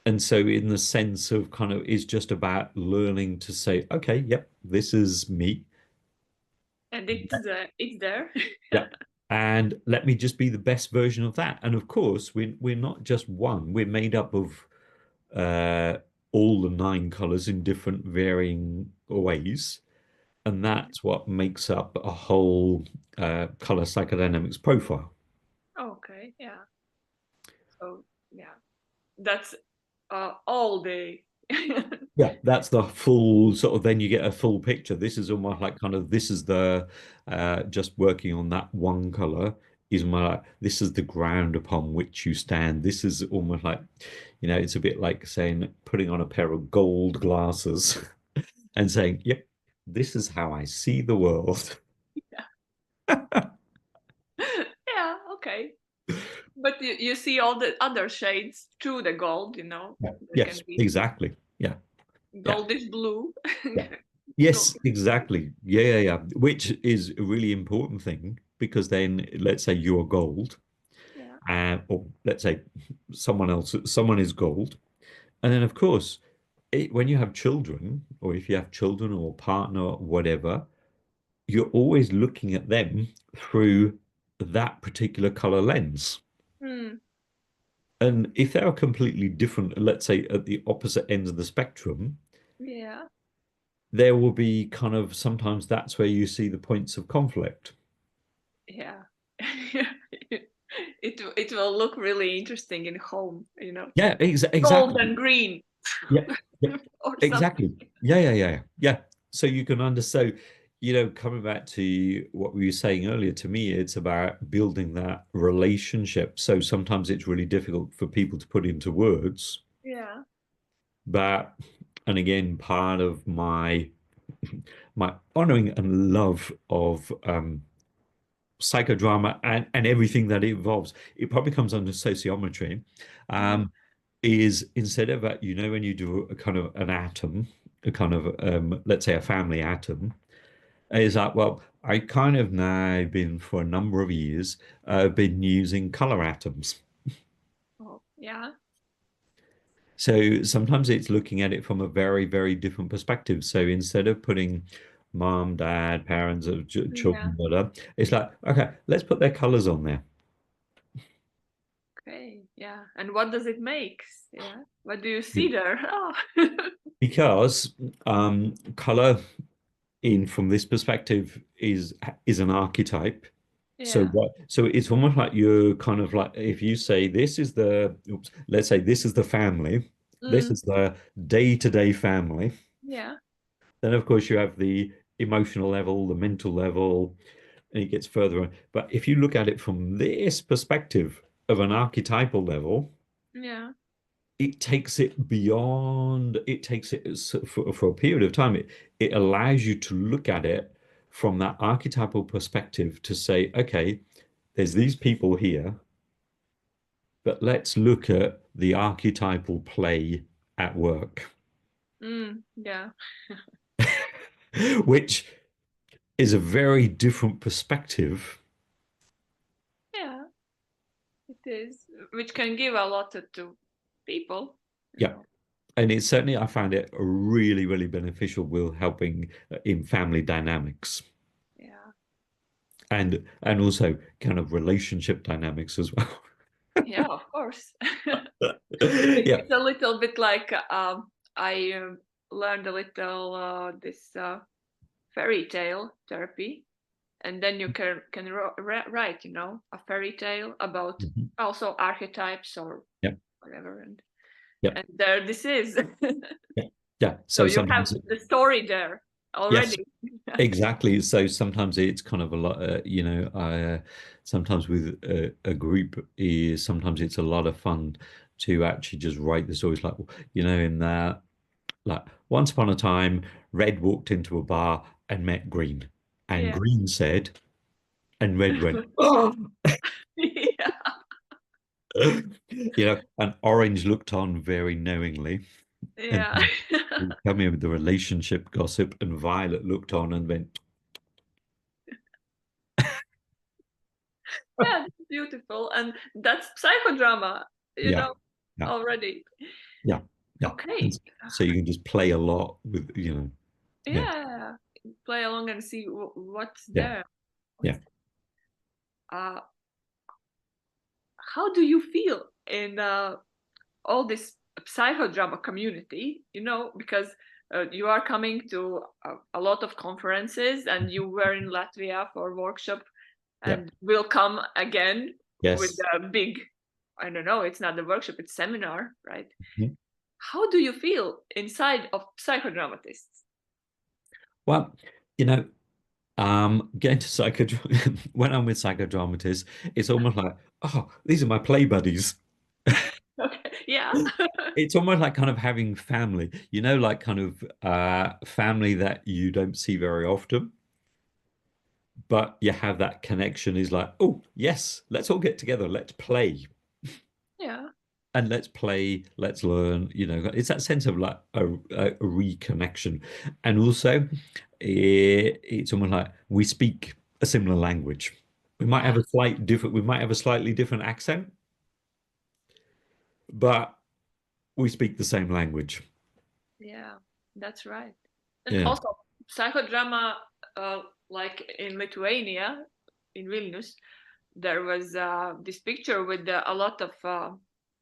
And so, in the sense of kind of, it's just about learning to say, okay, yep, this is me. And it's there. Yeah. And let me just be the best version of that. And of course, we're not just one. We're made up of uh, all the nine colors in different varying ways. And that's what makes up a whole color psychodynamics profile. Okay, yeah. So yeah, that's all day. Yeah, that's the full sort of, then you get a full picture. This is almost like kind of, this is the just working on that one color is my like, this is the ground upon which you stand. This is almost like, it's a bit like saying putting on a pair of gold glasses and saying, yep, this is how I see the world. Yeah. Yeah, okay. But you see all the other shades through the gold, Yeah. There can Yes, be exactly. Yeah. Yeah. goldish blue. Yeah. Gold. Yes, exactly. Yeah, yeah, yeah. Which is a really important thing because then let's say you're gold, Yeah. or let's say someone is gold. And then of course, when you have children, or if you have children or partner or whatever, you're always looking at them through that particular color lens. Hmm. And if they are completely different, let's say at the opposite ends of the spectrum, Yeah. there will be kind of sometimes that's where you see the points of conflict. Yeah. It will look really interesting in home, Yeah, gold exactly. and green Yeah, yeah, or something. exactly. Yeah, yeah, yeah, yeah. So you can understand. So, coming back to what we were saying earlier, to me, it's about building that relationship. So sometimes it's really difficult for people to put into words. Yeah. But, and again, part of my honoring and love of psychodrama and everything that it involves, it probably comes under sociometry, Mm. um, is instead of that, when you do a kind of an atom, a kind of, let's say a family atom, is that, well, I kind of now been for a number of years, been using color atoms. Oh, yeah. So sometimes it's looking at it from a very, very different perspective. So instead of putting mom, dad, parents of Yeah. children, whatever, it's like, okay, let's put their colors on there. Okay. Yeah. And what does it make? Yeah. What do you see there? Oh. Because color in from this perspective is an archetype. So Yeah. what so it's almost like you're kind of like, if you say this is the let's say this is the family, this Mm. is the day-to-day family, Yeah. then of course you have the emotional level, the mental level, and it gets further on. But if you look at it from this perspective of an archetypal level, Yeah. it takes it beyond, it takes it for a period of time. It allows you to look at it from that archetypal perspective to say, okay, there's these people here, but let's look at the archetypal play at work, Yeah. which is a very different perspective. Yeah. It is, which can give a lot to people, Yeah. And it's certainly, I found it really, really beneficial with helping in family dynamics Yeah. and also kind of relationship dynamics as well. Yeah, of course. Yeah. It's a little bit like I learned a little this fairy tale therapy, and then you can write, a fairy tale about Mhm. also archetypes or Yeah. whatever, and Yeah. there this is. Yeah. Yeah. So So you have sometimes, the story there yes, already. exactly. So sometimes it's kind of a lot, sometimes with a group is sometimes it's a lot of fun to actually just write the stories like, in that, like once upon a time, Red walked into a bar and met Green, and Yeah. Green said, and Red went, oh, Yeah. and Orange looked on very knowingly and Yeah. tell me the relationship gossip, and Violet looked on and went, Yeah, that's beautiful. And that's psychodrama, Yeah, yeah, already. yeah, yeah. And Okay. so you can just play a lot with, yeah, Yeah. Play along and see what's yeah, there. yeah. What's, uh, how do you feel in all this psychodrama community? Because you are coming to a lot of conferences, and you were in Latvia for workshop, Yeah. and will come again with Yes. a big, I don't know, it's not the workshop, it's seminar, right? Mhm. How do you feel inside of psychodramatists? Well, getting to when I'm with psychodramatists, it's almost like, oh, these are my play buddies. Okay, yeah. It's almost like kind of having family, like kind of family that you don't see very often, but you have that connection is like, oh, yes, let's all get together, let's play. Yeah. And let's play, let's learn, it's that sense of like a reconnection. And also, it's almost like we speak a similar language. We might have Yeah. a we might have a slightly different accent, but we speak the same language. Yeah, that's right. And Yeah. also psychodrama, like in Lithuania, in Vilnius, there was this picture with a lot of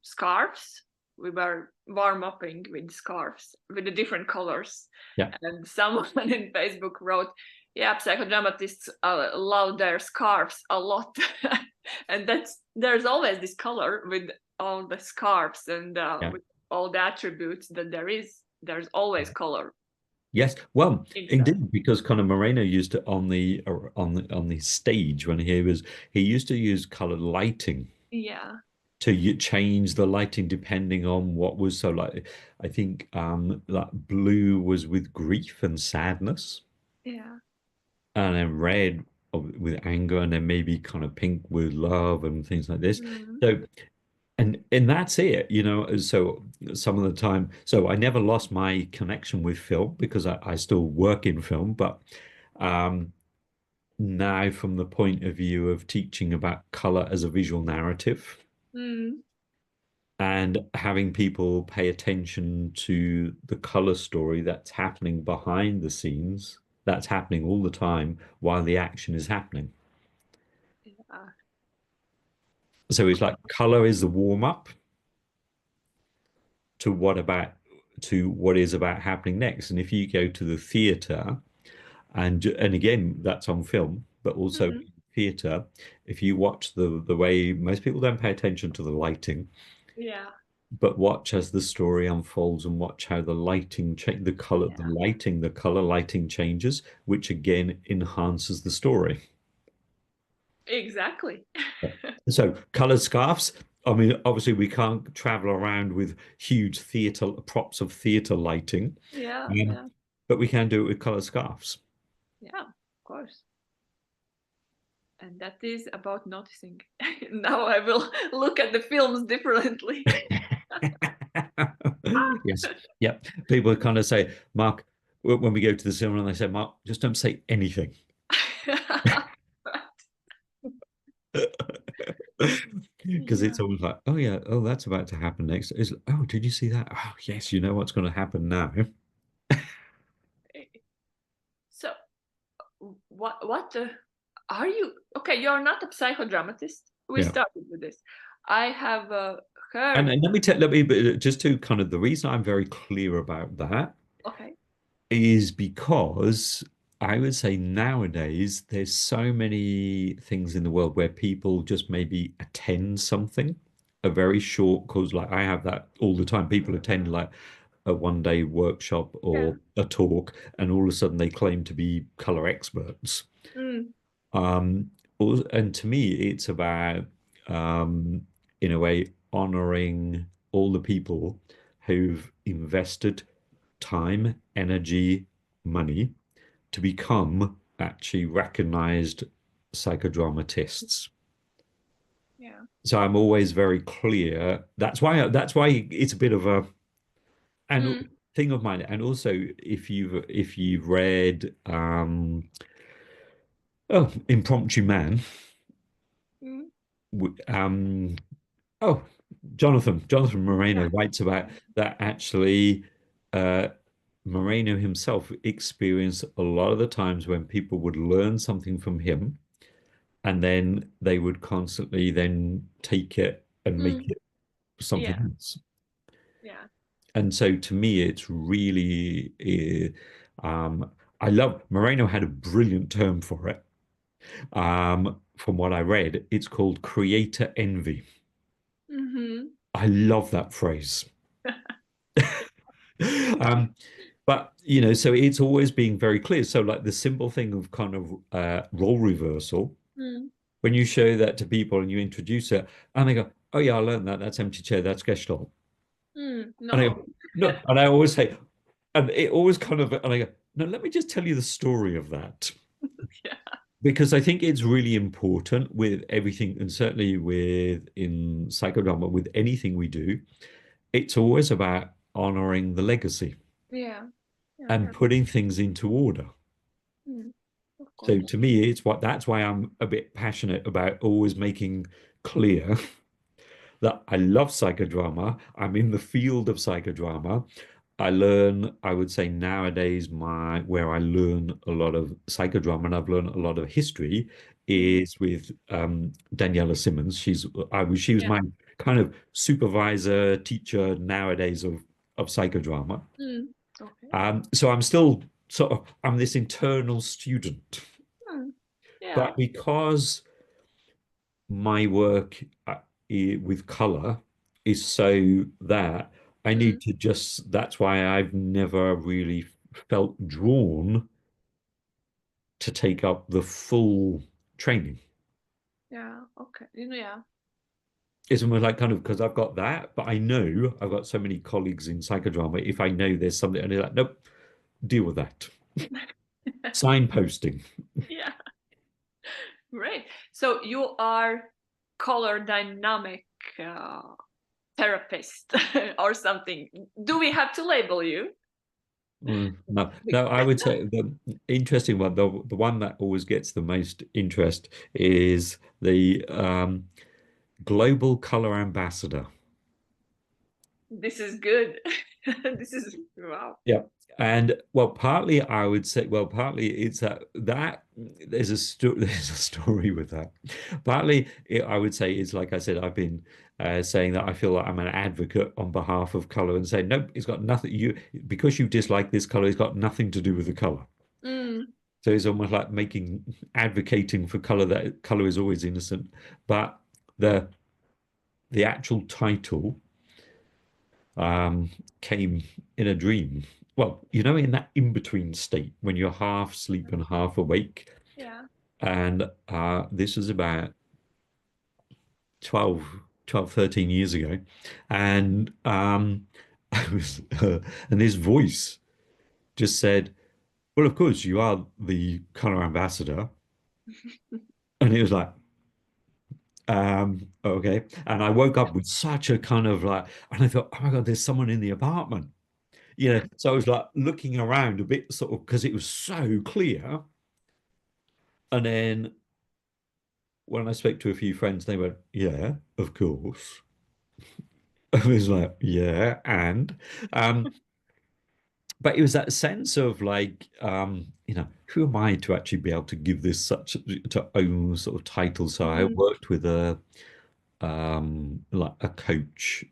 scarves. We were warm upping with scarves with the different colors. Yeah. And someone in Facebook wrote, yeah, psychodramatists love their scarves a lot. And there's always this color with all the scarves, and Yeah. with all the attributes that there's always color Yes, well, inside. indeed, because Conor Moreno used it on the stage when he used to use colored lighting Yeah. to change the lighting depending on what was so like. I think like blue was with grief and sadness, Yeah. and then red with anger, and then maybe kind of pink with love and things like this. Mm. So and that's it, so some of the time, so I never lost my connection with film because I still work in film, but um now from the point of view of teaching about color as a visual narrative Mm. and having people pay attention to the color story that's happening behind the scenes, that's happening all the time while the action is happening. Yeah. So it's like color is the warm up to what is about happening next. And if you go to the theater, and again that's on film, but also Mm. theater, if you watch the way most people don't pay attention to the lighting, Yeah. but watch as the story unfolds and watch how the lighting change, Yeah. the color lighting changes, which again enhances the story. Exactly. So color scarves. I mean, obviously we can't travel around with huge theater props of theater lighting, Yeah. um, Yeah. but we can do it with color scarves. Yeah. Of course. And that is about noticing. Now I will look at the films differently. Yes. Yep. People kind of say, Mark, when we go to the cinema, and they say, Mark, just don't say anything. Because Yeah. it's always like, oh yeah, oh that's about to happen next. Is oh, did you see that? Oh yes, you know what's going to happen now. So, what are you? Okay, you're not a psychodramatist. We Yeah. started with this. I have And, heard. and let me just to kind of the reason I'm very clear about that Okay. is because I would say nowadays there's so many things in the world where people just maybe attend something, a very short course. Like I have that all the time. People attend like a 1 day workshop Yeah. or a talk, and all of a sudden they claim to be color experts. Mm. Um, and to me, it's about, in a way, honoring all the people who've invested time, energy, money to become actually recognized psychodramatists. Yeah. So I'm always very clear. That's why it's a bit of a and Mm. thing of mine. And also, if you've read Impromptu Man, Mm. um, oh, Jonathan Moreno Yeah. writes about that actually. Uh, Moreno himself experienced a lot of the times when people would learn something from him, and then they would constantly then take it and make Mm, it something yeah. else. Yeah. And so to me, it's really, I love Moreno had a brilliant term for it. From what I read, it's called creator envy. Mm-hmm. I love that phrase. Um, but so it's always being very clear. So like the simple thing of kind of role reversal, Mm, when you show that to people and you introduce it, and they go, "Oh yeah, I learned that. That's empty chair. That's Gestalt." And I no. go, "No," and I always say, and it always kind of, and I go, "No, let me just tell you the story of that." Yeah. Because I think it's really important with everything, and certainly with in psychodrama, with anything we do, it's always about honoring the legacy Yeah. Yeah. and putting things into order. Of So course. to me, that's why I'm a bit passionate about always making clear that I love psychodrama. I'm in the field of psychodrama. I would say nowadays, where I learn a lot of psychodrama and I've learned a lot of history Mm, is with Daniela Simmons. She was yeah. my kind of supervisor, teacher nowadays of psychodrama. Okay. So I'm still I'm this internal student, Mm, yeah. but because my work with color is so that I Mm, need to just, that's why I've never really felt drawn to take up the full training. yeah. Okay. Yeah. It's almost like kind of because I've got that, but I know I've got so many colleagues in psychodrama. If I know there's something, and they're like, nope, deal with that. Signposting. Yeah. Great. So you are color dynamic uh, therapist or something. Do we have to label you? No, no, I would say the interesting one, the one that always gets the most interest is the global color ambassador. This is good. This is wow. Yeah. And well, partly I would say, well, partly it's that there's there's a story with that. Partly I would say it's like I said, I've been saying that I feel like I'm an advocate on behalf of color and saying, nope, it's got nothing, because you dislike this color, it's got nothing to do with the color. Mm, So it's almost like advocating for color, that color is always innocent. But the the actual title um, came in a dream. Well, in that in-between state when you're half asleep and half awake. yeah. And this was about 13 years ago. And I was, and this voice just said, well, of course, you are the color ambassador. And it was like, okay. And I woke up with such a kind of like, and I thought, oh my God, there's someone in the apartment. So I was like looking around a bit, sort of, because it was so clear. And then when I spoke to a few friends, they went, yeah, of course. I was like, yeah, and um, but it was that sense of like, who am I to actually be able to give this such to own sort of title? So I Mm, worked with like a coach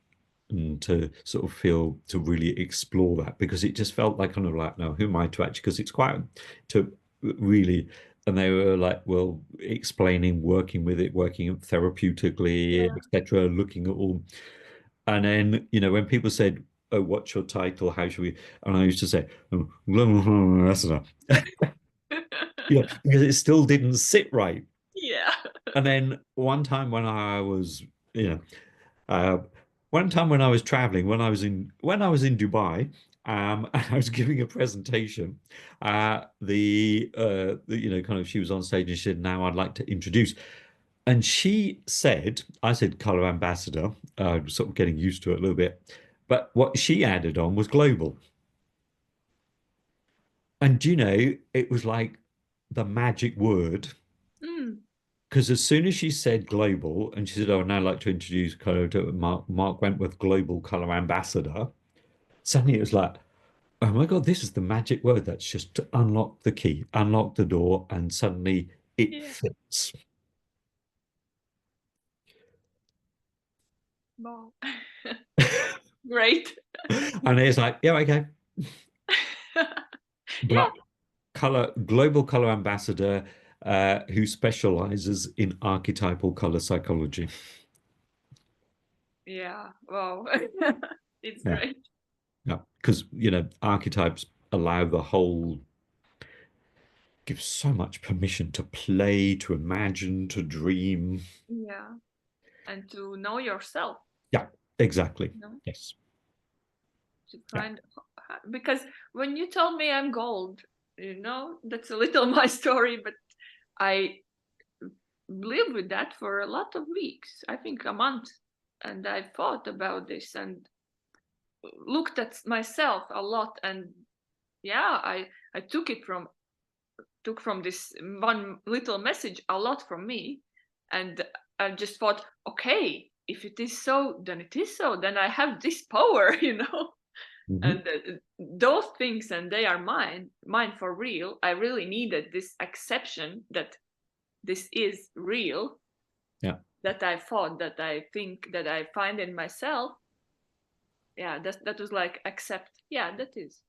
and to sort of feel to really explore that, because it just felt like kind of like, no, who am I to actually, because it's quite to really, and they were like, well, explaining, working with it, working therapeutically, yeah. etc., looking at all. And then when people said, oh, what's your title, how should we, and I used to say, oh, that's enough. Because it still didn't sit right. Yeah. And then one time when I was, you know Uh, one time when I was traveling, when I was in Dubai, and I was giving a presentation, kind of, she was on stage and she said, "Now I'd like to introduce," and she said, I said color ambassador, sort of getting used to it a little bit, but what she added on was global, and it was like the magic word. Mm, because as soon as she said global, and she said, "Oh, I'd now like to introduce Mark Wentworth, global color ambassador," suddenly it was like, "Oh my God, this is the magic word that's just to unlock the key, unlock the door, and suddenly it Yeah. fits." Wow. Great. And it's like, yeah, okay. Yeah. But global color ambassador who specializes in archetypal color psychology. Yeah. Wow. It's Yeah, great. yeah. Because, archetypes allow the whole, give so much permission to play, to imagine, to dream. Yeah. And to know yourself, Yeah, exactly. you know, Yes. to Yeah. find, because when you told me I'm gold, that's a little my story, but I lived with that for a lot of weeks, I think a month. And I thought about this and looked at myself a lot. And yeah, I took from this one little message a lot from me. And I just thought, okay, if it is so, then it is so. Then I have this power, Mhm. and those things, and they are mine for real. I really needed this exception that this is real, Yeah. that I thought, that I think, that I find in myself. Yeah, that was like accept. Yeah, that is.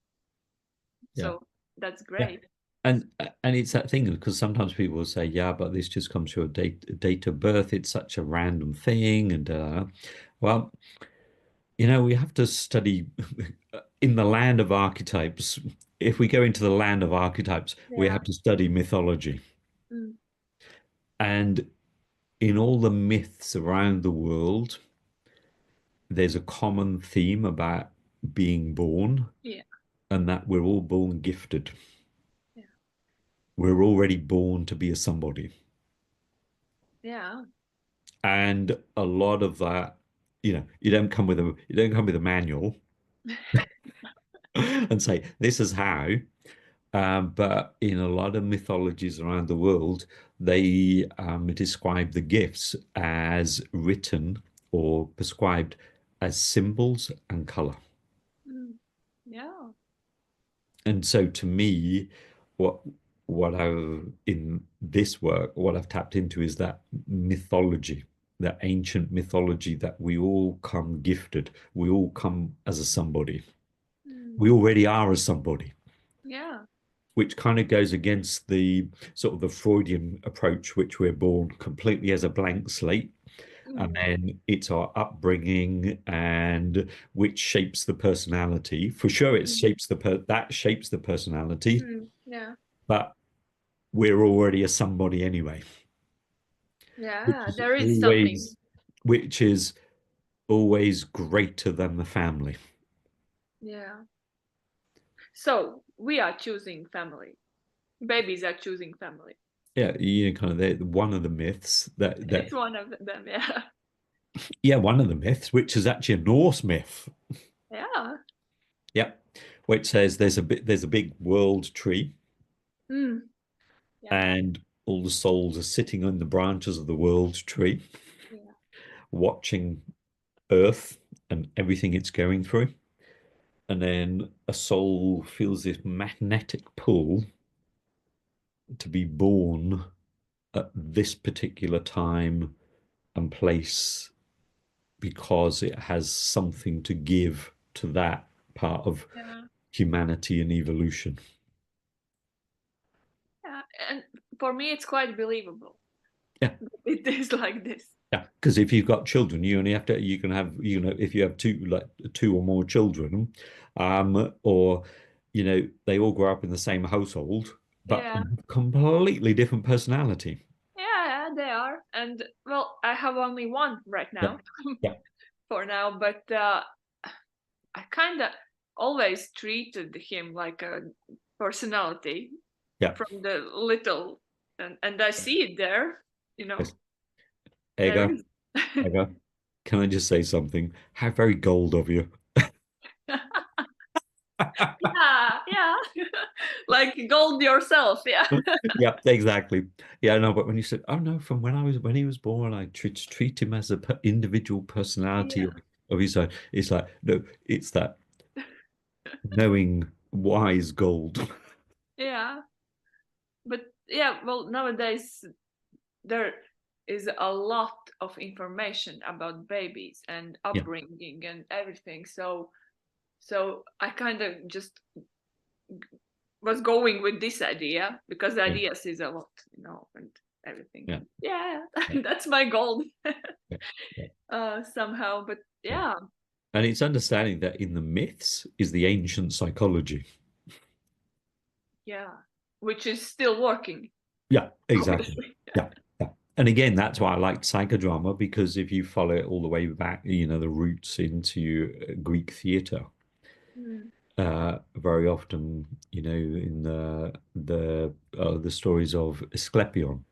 Yeah. So that's Yeah. great. And it's that thing because sometimes people will say, "Yeah, but this just comes through a date of birth. It's such a random thing." And well, we have to study in the land of archetypes. If we go into the land of archetypes, we Yeah. have to study mythology. Mm. And in all the myths around the world, there's a common theme about being born, Yeah. and that we're all born gifted. Yeah. We're already born to be a somebody. Yeah. And a lot of that, you don't come with a manual and say, this is how. But in a lot of mythologies around the world, they describe the gifts as written or prescribed as symbols and color. Mm. Yeah. And so to me, what what I've in this work, what I've tapped into is that mythology, that ancient mythology that we all come gifted. We all come as a somebody. Mm. We already are a somebody, Yeah. which kind of goes against the sort of the Freudian approach, which we're born completely as a blank slate. And Mm. then it's our upbringing and which shapes the personality. For sure, it Mm. shapes that shapes the personality, Mm. Yeah. but we're already a somebody anyway, which Yeah. is There is something. always which is always greater than the family. Yeah. So we are choosing family. Babies are choosing family. Yeah, kind of one of the myths that It's one of them. Yeah. yeah, one of the myths, which is actually a Norse myth. Yeah. Yeah, which says there's a big world tree, Mm. Yeah. and all the souls are sitting on the branches of the world tree, Yeah. watching Earth and everything it's going through. And then a soul feels this magnetic pull to be born at this particular time and place because it has something to give to that part of Yeah. humanity and evolution. Yeah. And for me, it's quite believable. Yeah, It is like this. yeah. Because if you've got children, you can have, if you have two or more children, or they all grow up in the same household, but Yeah. completely different personality. Yeah. Yeah, they are. And well, I have only one right Yeah, now yeah, for now, but I kind of always treated him like a personality yeah. from the little, and I see it there, you know, Yes. there Ega, is. Ega, can I just say something? How very gold of you. Yeah, yeah. like gold yourself. Yeah. Yeah, exactly. Yeah, no, but when you said, "Oh no," from when he was born, I treat him as a individual personality Yeah. of his own. It's like no, it's that knowing wise gold. Yeah. But yeah, well, nowadays there is a lot of information about babies and Yeah, upbringing and everything. So I kind of just was going with this idea because the yeah, ideas is a lot, and everything. yeah, And yeah, yeah, that's my goal yeah, yeah. somehow. But Yeah. yeah, And it's understanding that in the myths is the ancient psychology. yeah, which is still working, Yeah, exactly. obviously. Yeah, yeah. And again, that's why I like psychodrama, because if you follow it all the way back, the roots into Greek theatre, Mm. very often, in the stories of Asclepion.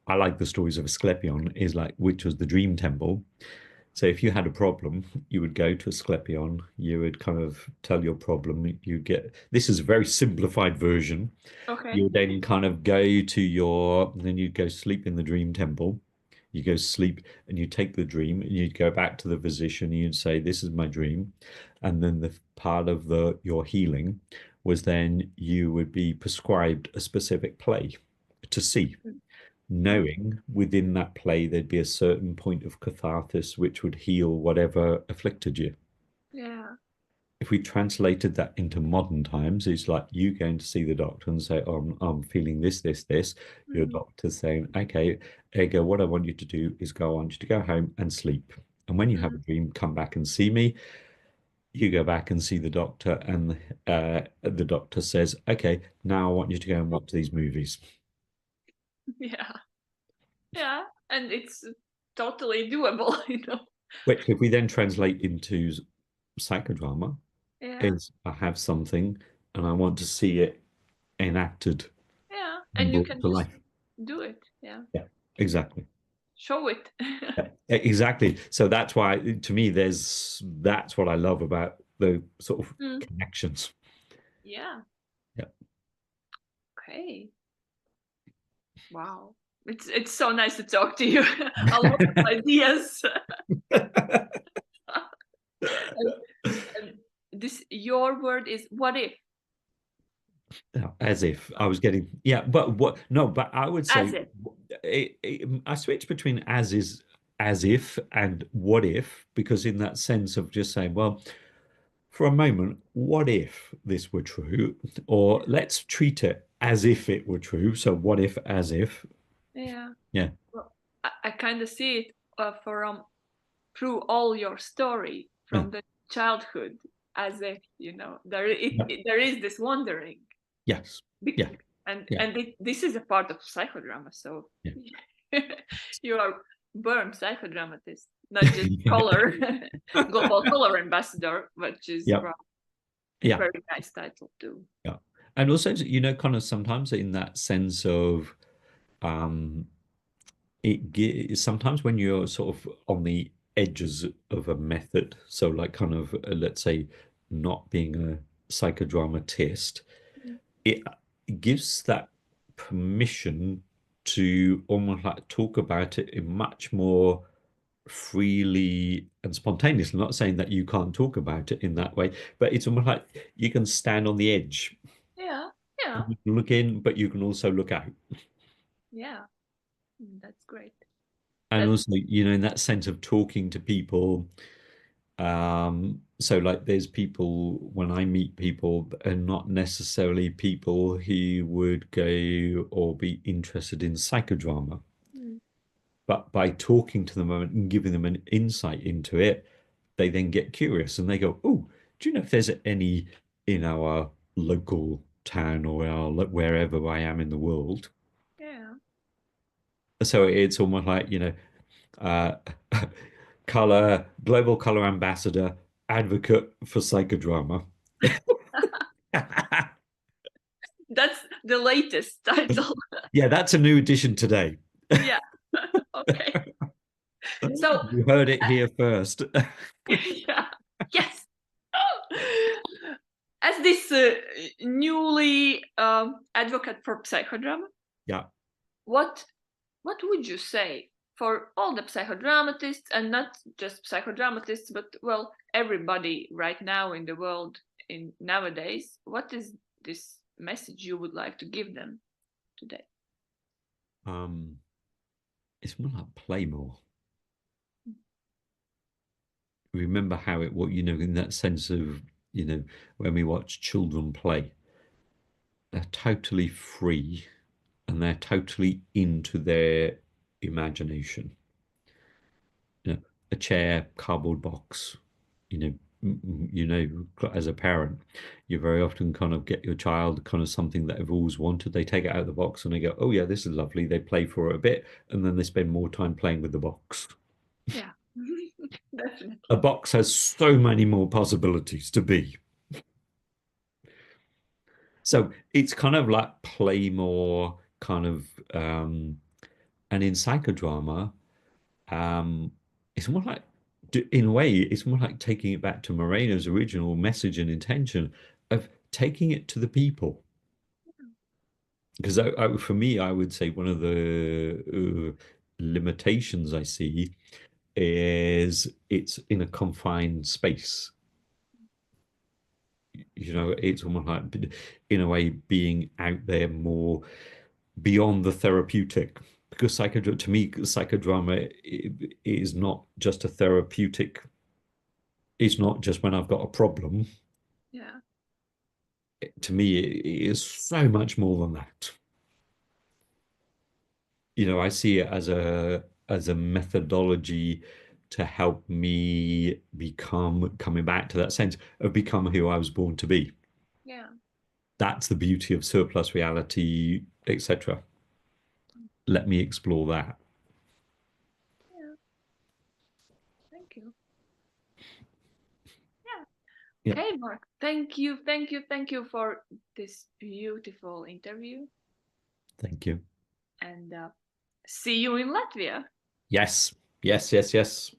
I like the stories of Asclepion, is like which was the dream temple. So if you had a problem, you would go to Asclepion, you would kind of tell your problem, you get this is a very simplified version. Okay. You would then kind of then you'd go sleep in the dream temple. You go sleep and you take the dream and you'd go back to the physician and you'd say, "This is my dream." And then the part of your healing was then you would be prescribed a specific play to see, Mm. knowing within that play there'd be a certain point of catharsis which would heal whatever afflicted you. Yeah. If we translated that into modern times, it's like you going to see the doctor and say, "Oh, I'm feeling this, this, this." Your Mm. doctor's saying, "Okay, Ego, what I want you to do is I want you to go home and sleep. And when you have a Mm. dream, come back and see me." You go back and see the doctor, and the doctor says, "Okay, now I want you to go and watch these movies." Yeah. Yeah. And it's totally doable, Which, if we then translate into psychodrama, Yeah. is I have something and I want to see it enacted Yeah. and And you brought can to just life. do it. Yeah. Yeah, exactly. Show it. Yeah, exactly. So that's why, to me, that's what I love about the sort of Mm. connections. Yeah. Yeah. Okay. Wow. It's so nice to talk to you. A lot of ideas. and, and this your word is what if? As if I was getting, yeah, but what, no, but I would As say if. I switch between as if, and what if, because in that sense of just saying, well, for a moment, what if this were true? Or let's treat it as if it were true. So, what if, as if? Yeah. Yeah. Well, I kind of see it from through all your story Yeah. from the childhood, as if Yeah. there is this wondering. Yes. Be- Yeah. and Yeah. this is a part of psychodrama, so Yeah. you are born psychodramatist, not just color global color ambassador, which is Yeah. wow, Yeah. very nice title too. Yeah. And also, kind of sometimes in that sense of um, sometimes when you're sort of on the edges of a method, so like kind of let's say not being a psychodramatist, Mm. it gives that permission to almost like talk about it in much more freely and spontaneously. Not saying that you can't talk about it in that way, but it's almost like you can stand on the edge. Yeah, yeah, You can look in, but you can also look out. yeah. That's great. And That's also, in that sense of talking to people. So like there's people, when I meet people, that are not necessarily people who would go or be interested in psychodrama. mm, But by talking to them and giving them an insight into it, they then get curious and they go, "Oh, do you know if there's any in our local town or wherever I am in the world?" yeah. So it's almost like, uh, global color ambassador, advocate for psychodrama. That's the latest title. Yeah, that's a new addition today. Yeah. Okay. So You heard it here first. yeah. Yes. as this newly advocate for psychodrama, Yeah. what would you say for all the psychodramatists, and not just psychodramatists, but well, everybody right now in the world in nowadays? What is this message you would like to give them today? It's more like play more. Remember how it, what, in that sense of, when we watch children play, they're totally free and they're totally into their imagination. A chair, cardboard box, you know, as a parent, you very often kind of get your child kind of something that they've always wanted. They take it out of the box and they go, oh yeah, this is lovely. They play for it a bit and then they spend more time playing with the box. Yeah. Definitely. A box has so many more possibilities to be. So it's kind of like play more kind of, and in psychodrama, it's more like, in a way, it's more like taking it back to Moreno's original message and intention of taking it to the people. Because for me, I would say one of the limitations I see is it's in a confined space. It's almost like, in a way, being out there more beyond the therapeutic. Because to me, psychodrama is not just a therapeutic. It's not just when I've got a problem. Yeah. To me, it is so much more than that. I see it as a methodology to help me coming back to that sense of become who I was born to be. Yeah. That's the beauty of surplus reality, etc. Let me explore that. Yeah. Thank you. Yeah. Okay, Mark. Thank you, thank you, thank you for this beautiful interview. Thank you. And see you in Latvia. Yes. Yes. Yes. Yes.